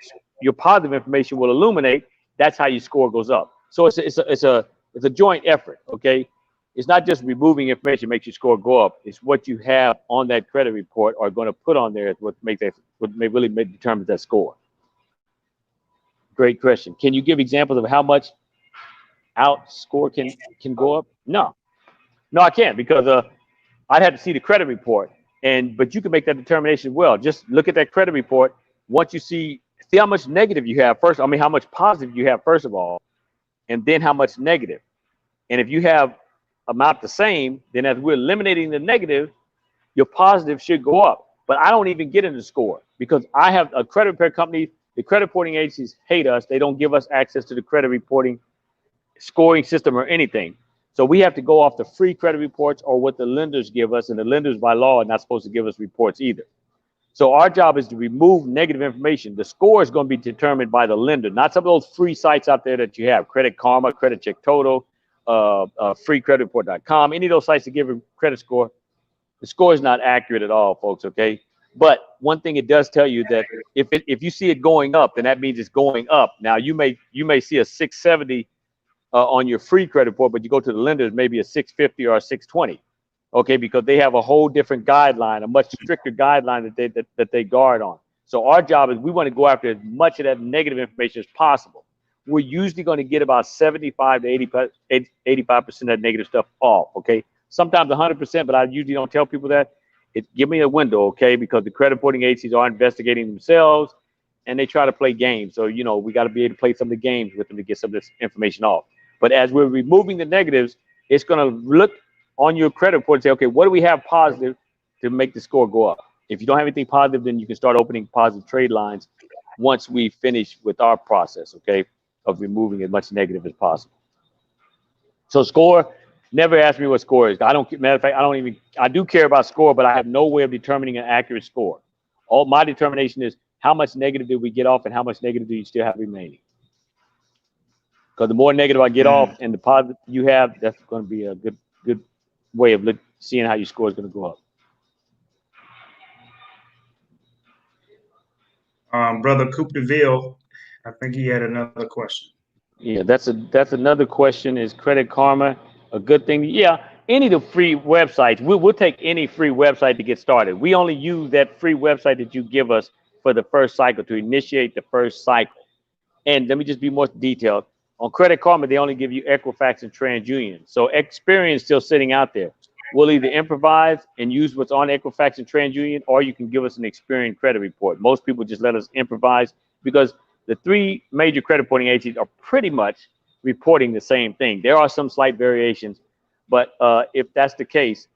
positive information will illuminate. That's how your score goes up. So it's a joint effort. Okay, it's not just removing information makes your score go up. It's what you have on that credit report or going to put on there is what may really determine that score. Great question. Can you give examples of how much out score can go up? No, I can't, because I'd have to see the credit report. But you can make that determination well. Just look at that credit report. Once you see how much negative you have first. I mean, how much positive you have first of all, and then how much negative. And if you have amount the same, then as we're eliminating the negative, your positive should go up. But I don't even get in the score because I have a credit repair company. The credit reporting agencies hate us. They don't give us access to the credit reporting scoring system or anything. So we have to go off the free credit reports or what the lenders give us, and the lenders by law are not supposed to give us reports either. So our job is to remove negative information. The score is going to be determined by the lender, not some of those free sites out there that you have, Credit Karma, Credit Check Total, freecreditreport.com, any of those sites that give a credit score. The score is not accurate at all, folks, okay? But one thing it does tell you that if you see it going up, then that means it's going up. Now, you may see a 670 on your free credit report, but you go to the lenders, maybe a 650 or a 620. Okay, because they have a whole different guideline, a much stricter guideline that they guard on. So our job is we want to go after as much of that negative information as possible. We're usually going to get about 75 to 85% of that negative stuff off. Okay, sometimes 100%, but I usually don't tell people that. Give me a window, okay, because the credit reporting agencies are investigating themselves, and they try to play games. So, you know, we got to be able to play some of the games with them to get some of this information off. But as we're removing the negatives, it's going to look on your credit report and say, okay, what do we have positive to make the score go up? If you don't have anything positive, then you can start opening positive trade lines once we finish with our process, okay, of removing as much negative as possible. So score, never ask me what score is. I don't, matter of fact, I do care about score, but I have no way of determining an accurate score. All my determination is how much negative did we get off and how much negative do you still have remaining? Because the more negative I get off and the positive you have, that's going to be a good way of seeing how your score is going to go up. Brother Coupe DeVille, I think he had another question. Yeah, that's another question. Is Credit Karma a good thing? Yeah, any of the free websites. We'll take any free website to get started. We only use that free website that you give us for the first cycle to initiate the first cycle. And let me just be more detailed. On Credit Karma, they only give you Equifax and TransUnion. So Experian is still sitting out there. We'll either improvise and use what's on Equifax and TransUnion, or you can give us an Experian credit report. Most people just let us improvise because the three major credit reporting agencies are pretty much reporting the same thing. There are some slight variations, but if that's the case,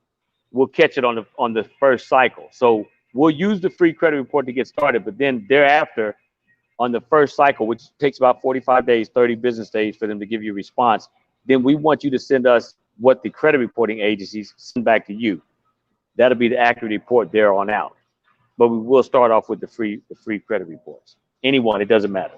we'll catch it on the first cycle. So we'll use the free credit report to get started, but then thereafter, on the first cycle, which takes about 45 days, 30 business days for them to give you a response, then we want you to send us what the credit reporting agencies send back to you. That'll be the accurate report there on out. But we will start off with the free credit reports. Anyone, it doesn't matter.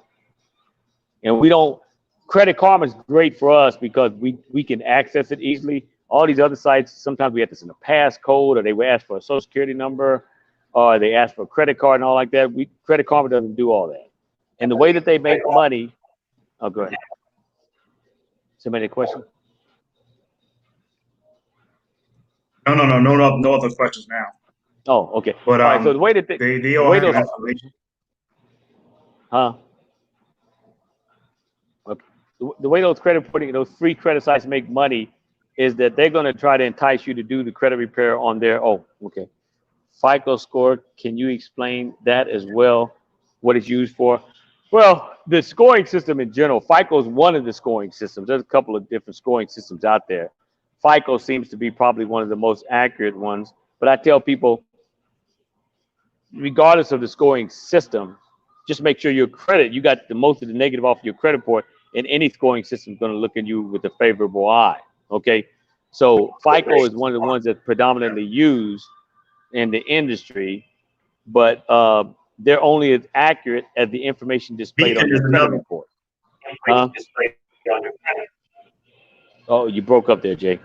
And we don't, Credit Karma is great for us because we can access it easily. All these other sites, sometimes we have to send a passcode, or they will ask for a social security number, or they ask for a credit card and all like that. Credit Karma doesn't do all that. And the way that they make money, oh, go ahead. Somebody a question? No other questions now. Oh, okay. But all right, so the way that they all have information. Huh? Okay. The way those credit reporting, those free credit sites make money is that they're going to try to entice you to do the credit repair on their, oh, okay. FICO score, can you explain that as well? What it's used for? Well, the scoring system in general, FICO is one of the scoring systems. There's a couple of different scoring systems out there. FICO seems to be probably one of the most accurate ones. But I tell people, regardless of the scoring system, just make sure your credit, you got the most of the negative off your credit report, and any scoring system is going to look at you with a favorable eye. Okay. So FICO is one of the ones that's predominantly used in the industry, but they're only as accurate as the information displayed on your credit report. Oh, you broke up there, Jay.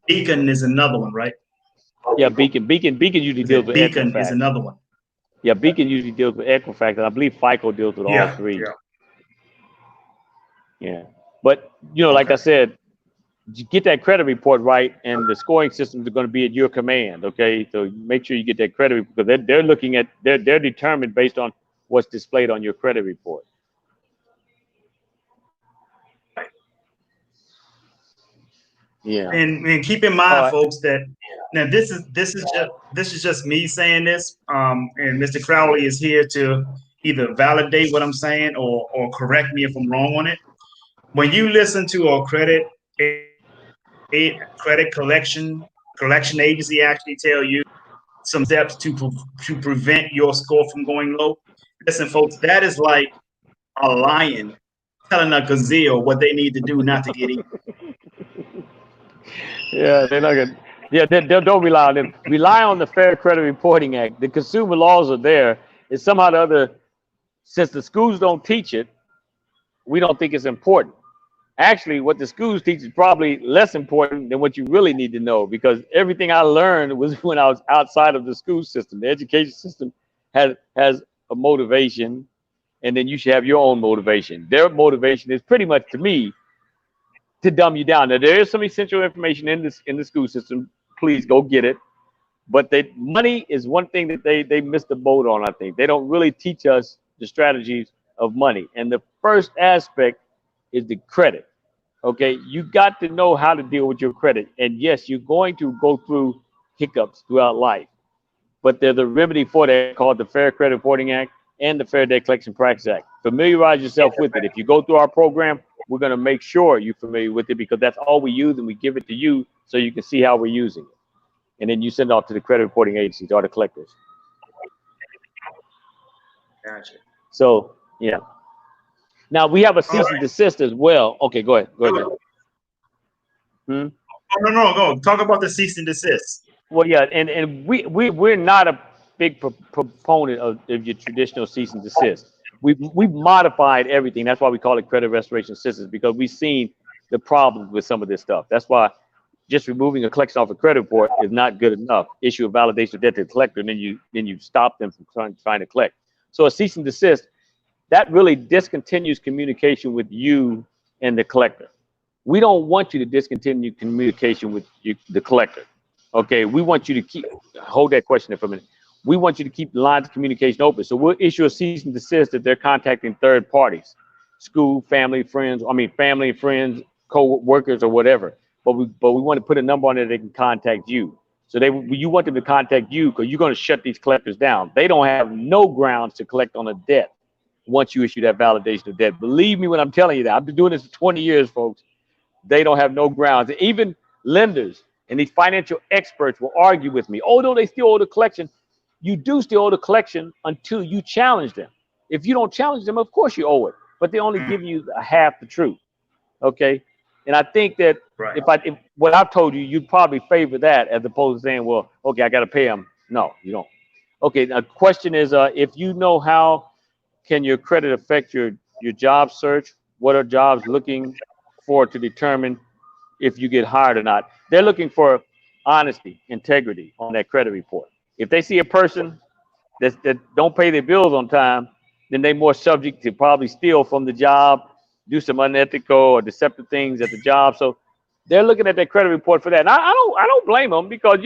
Beacon is another one, right? Yeah, Beacon usually deals with Beacon Equifax. is another one. Yeah, Beacon usually deals with Equifax, and I believe FICO deals with all three. Yeah. But, you know, like I said, you get that credit report right, and the scoring systems are going to be at your command, okay? So make sure you get that credit report, because they're looking at, they're determined based on what's displayed on your credit report. Yeah. And keep in mind, folks, that now this is just me saying this, and Mr. Crowley is here to either validate what I'm saying or correct me if I'm wrong on it. When you listen to a credit collection agency actually tell you some steps to prevent your score from going low, listen, folks, that is like a lion telling a gazelle what they need to do not to get eaten. Yeah, they're not gonna. Yeah, don't rely on them. Rely on the Fair Credit Reporting Act. The consumer laws are there. It's somehow the other. Since the schools don't teach it, we don't think it's important. Actually, what the schools teach is probably less important than what you really need to know, because everything I learned was when I was outside of the school system. The education system has a motivation, and then you should have your own motivation. Their motivation is pretty much, to me, to dumb you down. Now, there is some essential information in the school system. Please go get it. But money is one thing that they missed the boat on, I think. They don't really teach us the strategies of money. And the first aspect is the credit. Okay, you got to know how to deal with your credit. And yes, you're going to go through hiccups throughout life. But there's a remedy for that called the Fair Credit Reporting Act. and the Fair Debt Collection Practices Act. Familiarize yourself with it. If you go through our program, we're going to make sure you're familiar with it, because that's all we use, and we give it to you so you can see how we're using it. And then you send it off to the credit reporting agencies or the collectors. Gotcha. So, yeah. Now, we have a cease and desist as well. Okay, go ahead. Go ahead. Oh, no, go. Talk about the cease and desist. Well, yeah, and we're not a big proponent of your traditional cease and desist. We've modified everything. That's why we call it credit restoration assistance, because we've seen the problems with some of this stuff. That's why just removing a collection off a credit report is not good enough. Issue a validation of debt to the collector, and then you stop them from trying to collect. So a cease and desist, that really discontinues communication with you and the collector. We don't want you to discontinue communication with the collector. Okay, we want you to hold that question there for a minute. We want you to keep the lines of communication open. So we'll issue a cease and desist if they're contacting third parties, school, family, friends, co-workers or whatever. But we want to put a number on it they can contact you. So you want them to contact you, because you're going to shut these collectors down. They don't have no grounds to collect on a debt once you issue that validation of debt. Believe me when I'm telling you that. I've been doing this for 20 years, folks. They don't have no grounds. Even lenders and these financial experts will argue with me. Oh, no, they still owe the collection. You do still owe the collection until you challenge them. If you don't challenge them, of course you owe it. But they only give you half the truth. Okay? And I think that if what I've told you, you'd probably favor that as opposed to saying, well, okay, I got to pay them. No, you don't. Okay, the question is, if you know how can your credit affect your job search, what are jobs looking for to determine if you get hired or not? They're looking for honesty, integrity on that credit report. If they see a person that don't pay their bills on time, then they're more subject to probably steal from the job, do some unethical or deceptive things at the job. So they're looking at their credit report for that. And I don't blame them, because,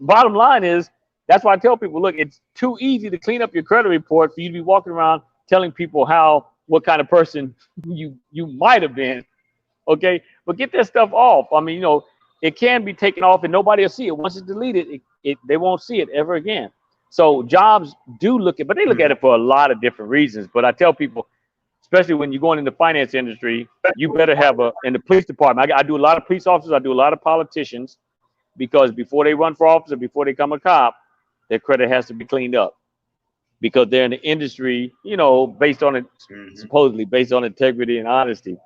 bottom line is, that's why I tell people, look, it's too easy to clean up your credit report for you to be walking around telling people what kind of person you might have been. Okay, but get that stuff off. I mean, it can be taken off and nobody will see it. Once it's deleted, they won't see it ever again. So jobs do look at, but they look at it for a lot of different reasons. But I tell people, especially when you're going in the finance industry, you better have in the police department. I do a lot of police officers. I do a lot of politicians, because before they run for office or before they become a cop, their credit has to be cleaned up, because they're in the industry, based on it, supposedly based on integrity and honesty.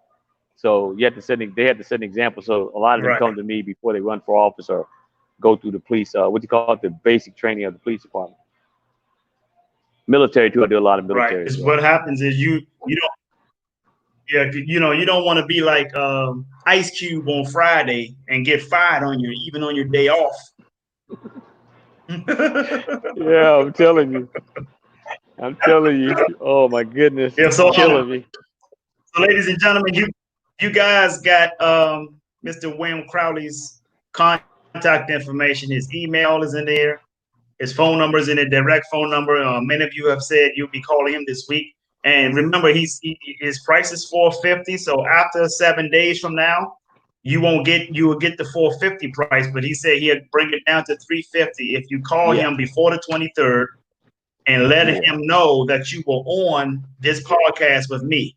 So they had to set an example. So a lot of them come to me before they run for office or go through the police, what you call it, the basic training of the police department. Military too. I do a lot of military. Right. What happens is you don't want to be like Ice Cube on Friday and get fired even on your day off. Yeah, I'm telling you. Oh my goodness, yeah, so, killing me. So, ladies and gentlemen, you guys got Mr. William Crowley's contact information. His email is in there. His phone number is in a direct phone number. Many of you have said you'll be calling him this week. And remember, his price is $450. So after 7 days from now, you will get the $450 price. But he said he'll bring it down to $350 if you call him before the 23rd and let him know that you were on this podcast with me.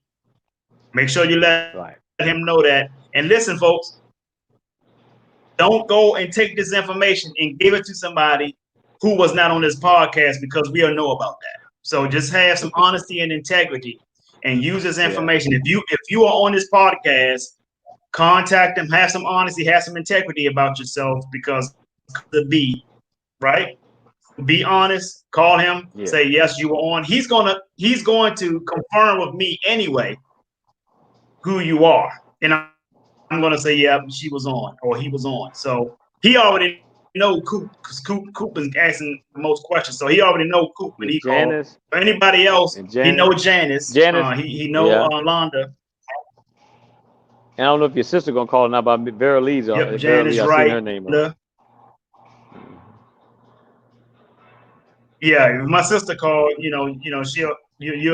Make sure you let him know that. And listen, folks, don't go and take this information and give it to somebody who was not on this podcast, because we'll know about that. So just have some honesty and integrity and use this information. If you are on this podcast, contact them, have some honesty, have some integrity about yourself, because be honest, call him, say, yes, you were on. He's going to confirm with me anyway who you are. And I'm going to say, yeah, she was on, or he was on. So he already know Coop, because Coop is asking the most questions. So he already know Coop, and he called. For anybody else, he know Janice. He know Londa. And I don't know if your sister gonna call now, but Vera Lee's on. Yep, Janice, right? Her name. Yeah, if my sister called, you'll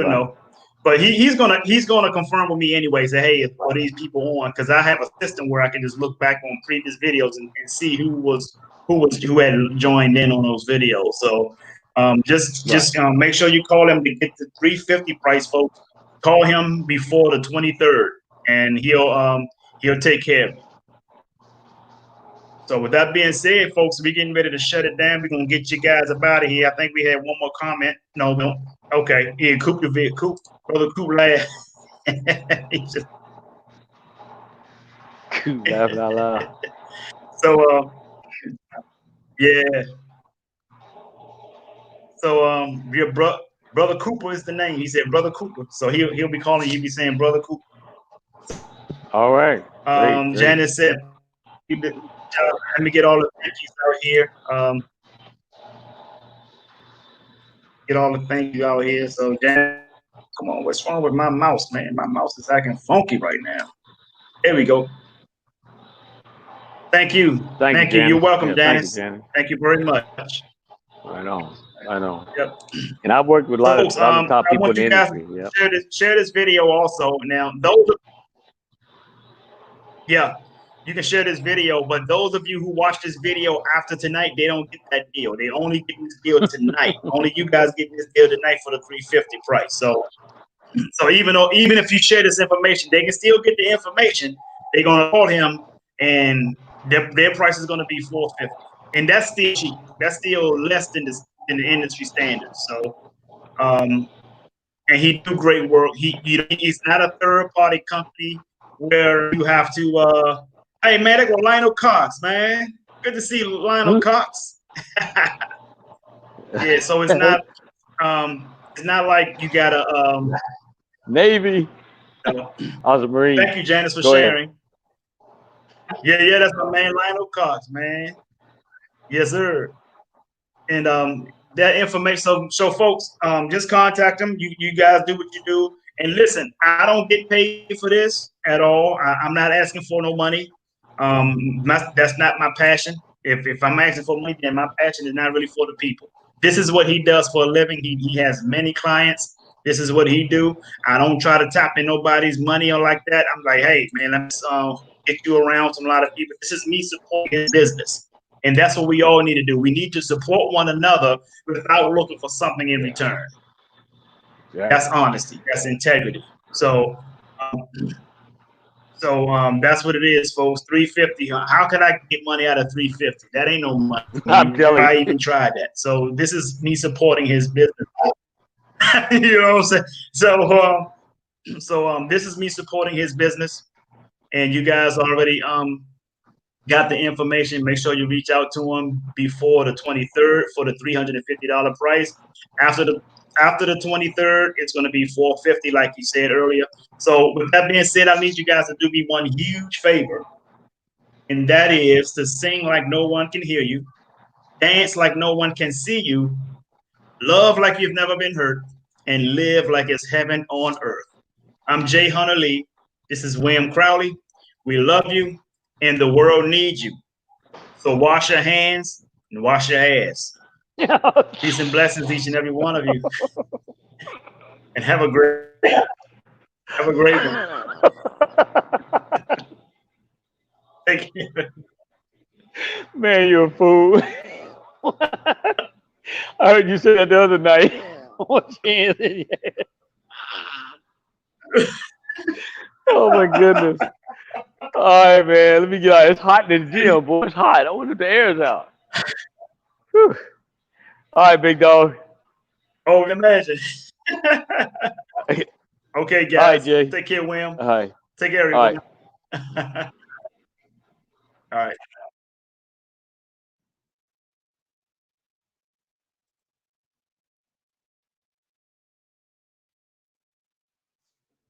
know. But he's gonna confirm with me anyway. Say, hey, are these people on? Because I have a system where I can just look back on previous videos and see who had joined in on those videos. So Just make sure you call him to get the 350 price, folks. Call him before the 23rd, and he'll take care of you. So with that being said, folks, we're getting ready to shut it down. We're gonna get you guys up out of here. I think we had one more comment. No. Okay. Yeah, Coop brother Coop laugh. Just... Coop laughing out loud. So yeah. So your brother Cooper is the name. He said Brother Cooper. So he'll be calling you, be saying Brother Cooper. All right. Great. Janice said, let me get all the thank yous out here. Get all the thank you out here. So Janice, come on, what's wrong with my mouse, man? My mouse is acting funky right now. There we go. Thank you. Thank you. You're welcome, Janice. Thank you very much. I know. Yep. And I've worked with a lot of top people in the industry. Yep. Share this video also. Now, you can share this video, but those of you who watch this video after tonight, they don't get that deal. They only get this deal tonight. Only you guys get this deal tonight for the 350 price. So even if you share this information, they can still get the information. They're gonna call him, and their price is gonna be 450, and that's still cheap. That's still less than the industry standards. So, and he do great work. He's not a third party company where you have to. Hey man, they go Lionel Cox, man. Good to see Lionel Cox. Yeah, so it's not like you gotta Navy. I was a Marine. Thank you, Janice, for sharing. Yeah, that's my man, Lionel Cox, man. Yes, sir. And that information. So folks, just contact them. You guys do what you do. And listen, I don't get paid for this at all. I'm not asking for no money. That's not my passion. If I'm asking for money, then my passion is not really for the people. This is what he does for a living. He has many clients. This is what he do. I don't try to tap in nobody's money or like that. I'm like, hey man, let's get you around some a lot of people. This is me supporting his business. And that's what we all need to do. We need to support one another without looking for something in return. Yeah. That's honesty. That's integrity. So that's what it is, folks. 350. How can I get money out of 350? That ain't no money. I'm telling you. I even tried that. So this is me supporting his business. You know what I'm saying? So this is me supporting his business, and you guys already got the information. Make sure you reach out to him before the 23rd for the $350 price. After the 23rd, it's going to be $450, like you said earlier. So with that being said, I need you guys to do me one huge favor, and that is to sing like no one can hear you, dance like no one can see you, love like you've never been hurt, and live like it's heaven on earth. I'm Jay Hunter Lee. This is William Crowley. We love you, and the world needs you. So wash your hands and wash your ass. Peace and blessings, each and every one of you. And have a great one. Thank you. Man, you're a fool. I heard you say that the other night. Wash your hands in your ass. Oh my goodness. All right, man. Let me get out. It's hot in the gym, boy. It's hot. I wonder if the air's out. Whew. All right, big dog. Oh, imagine. Okay, guys. All right, Jay. Take care, William. All right. Take care, everyone. All right.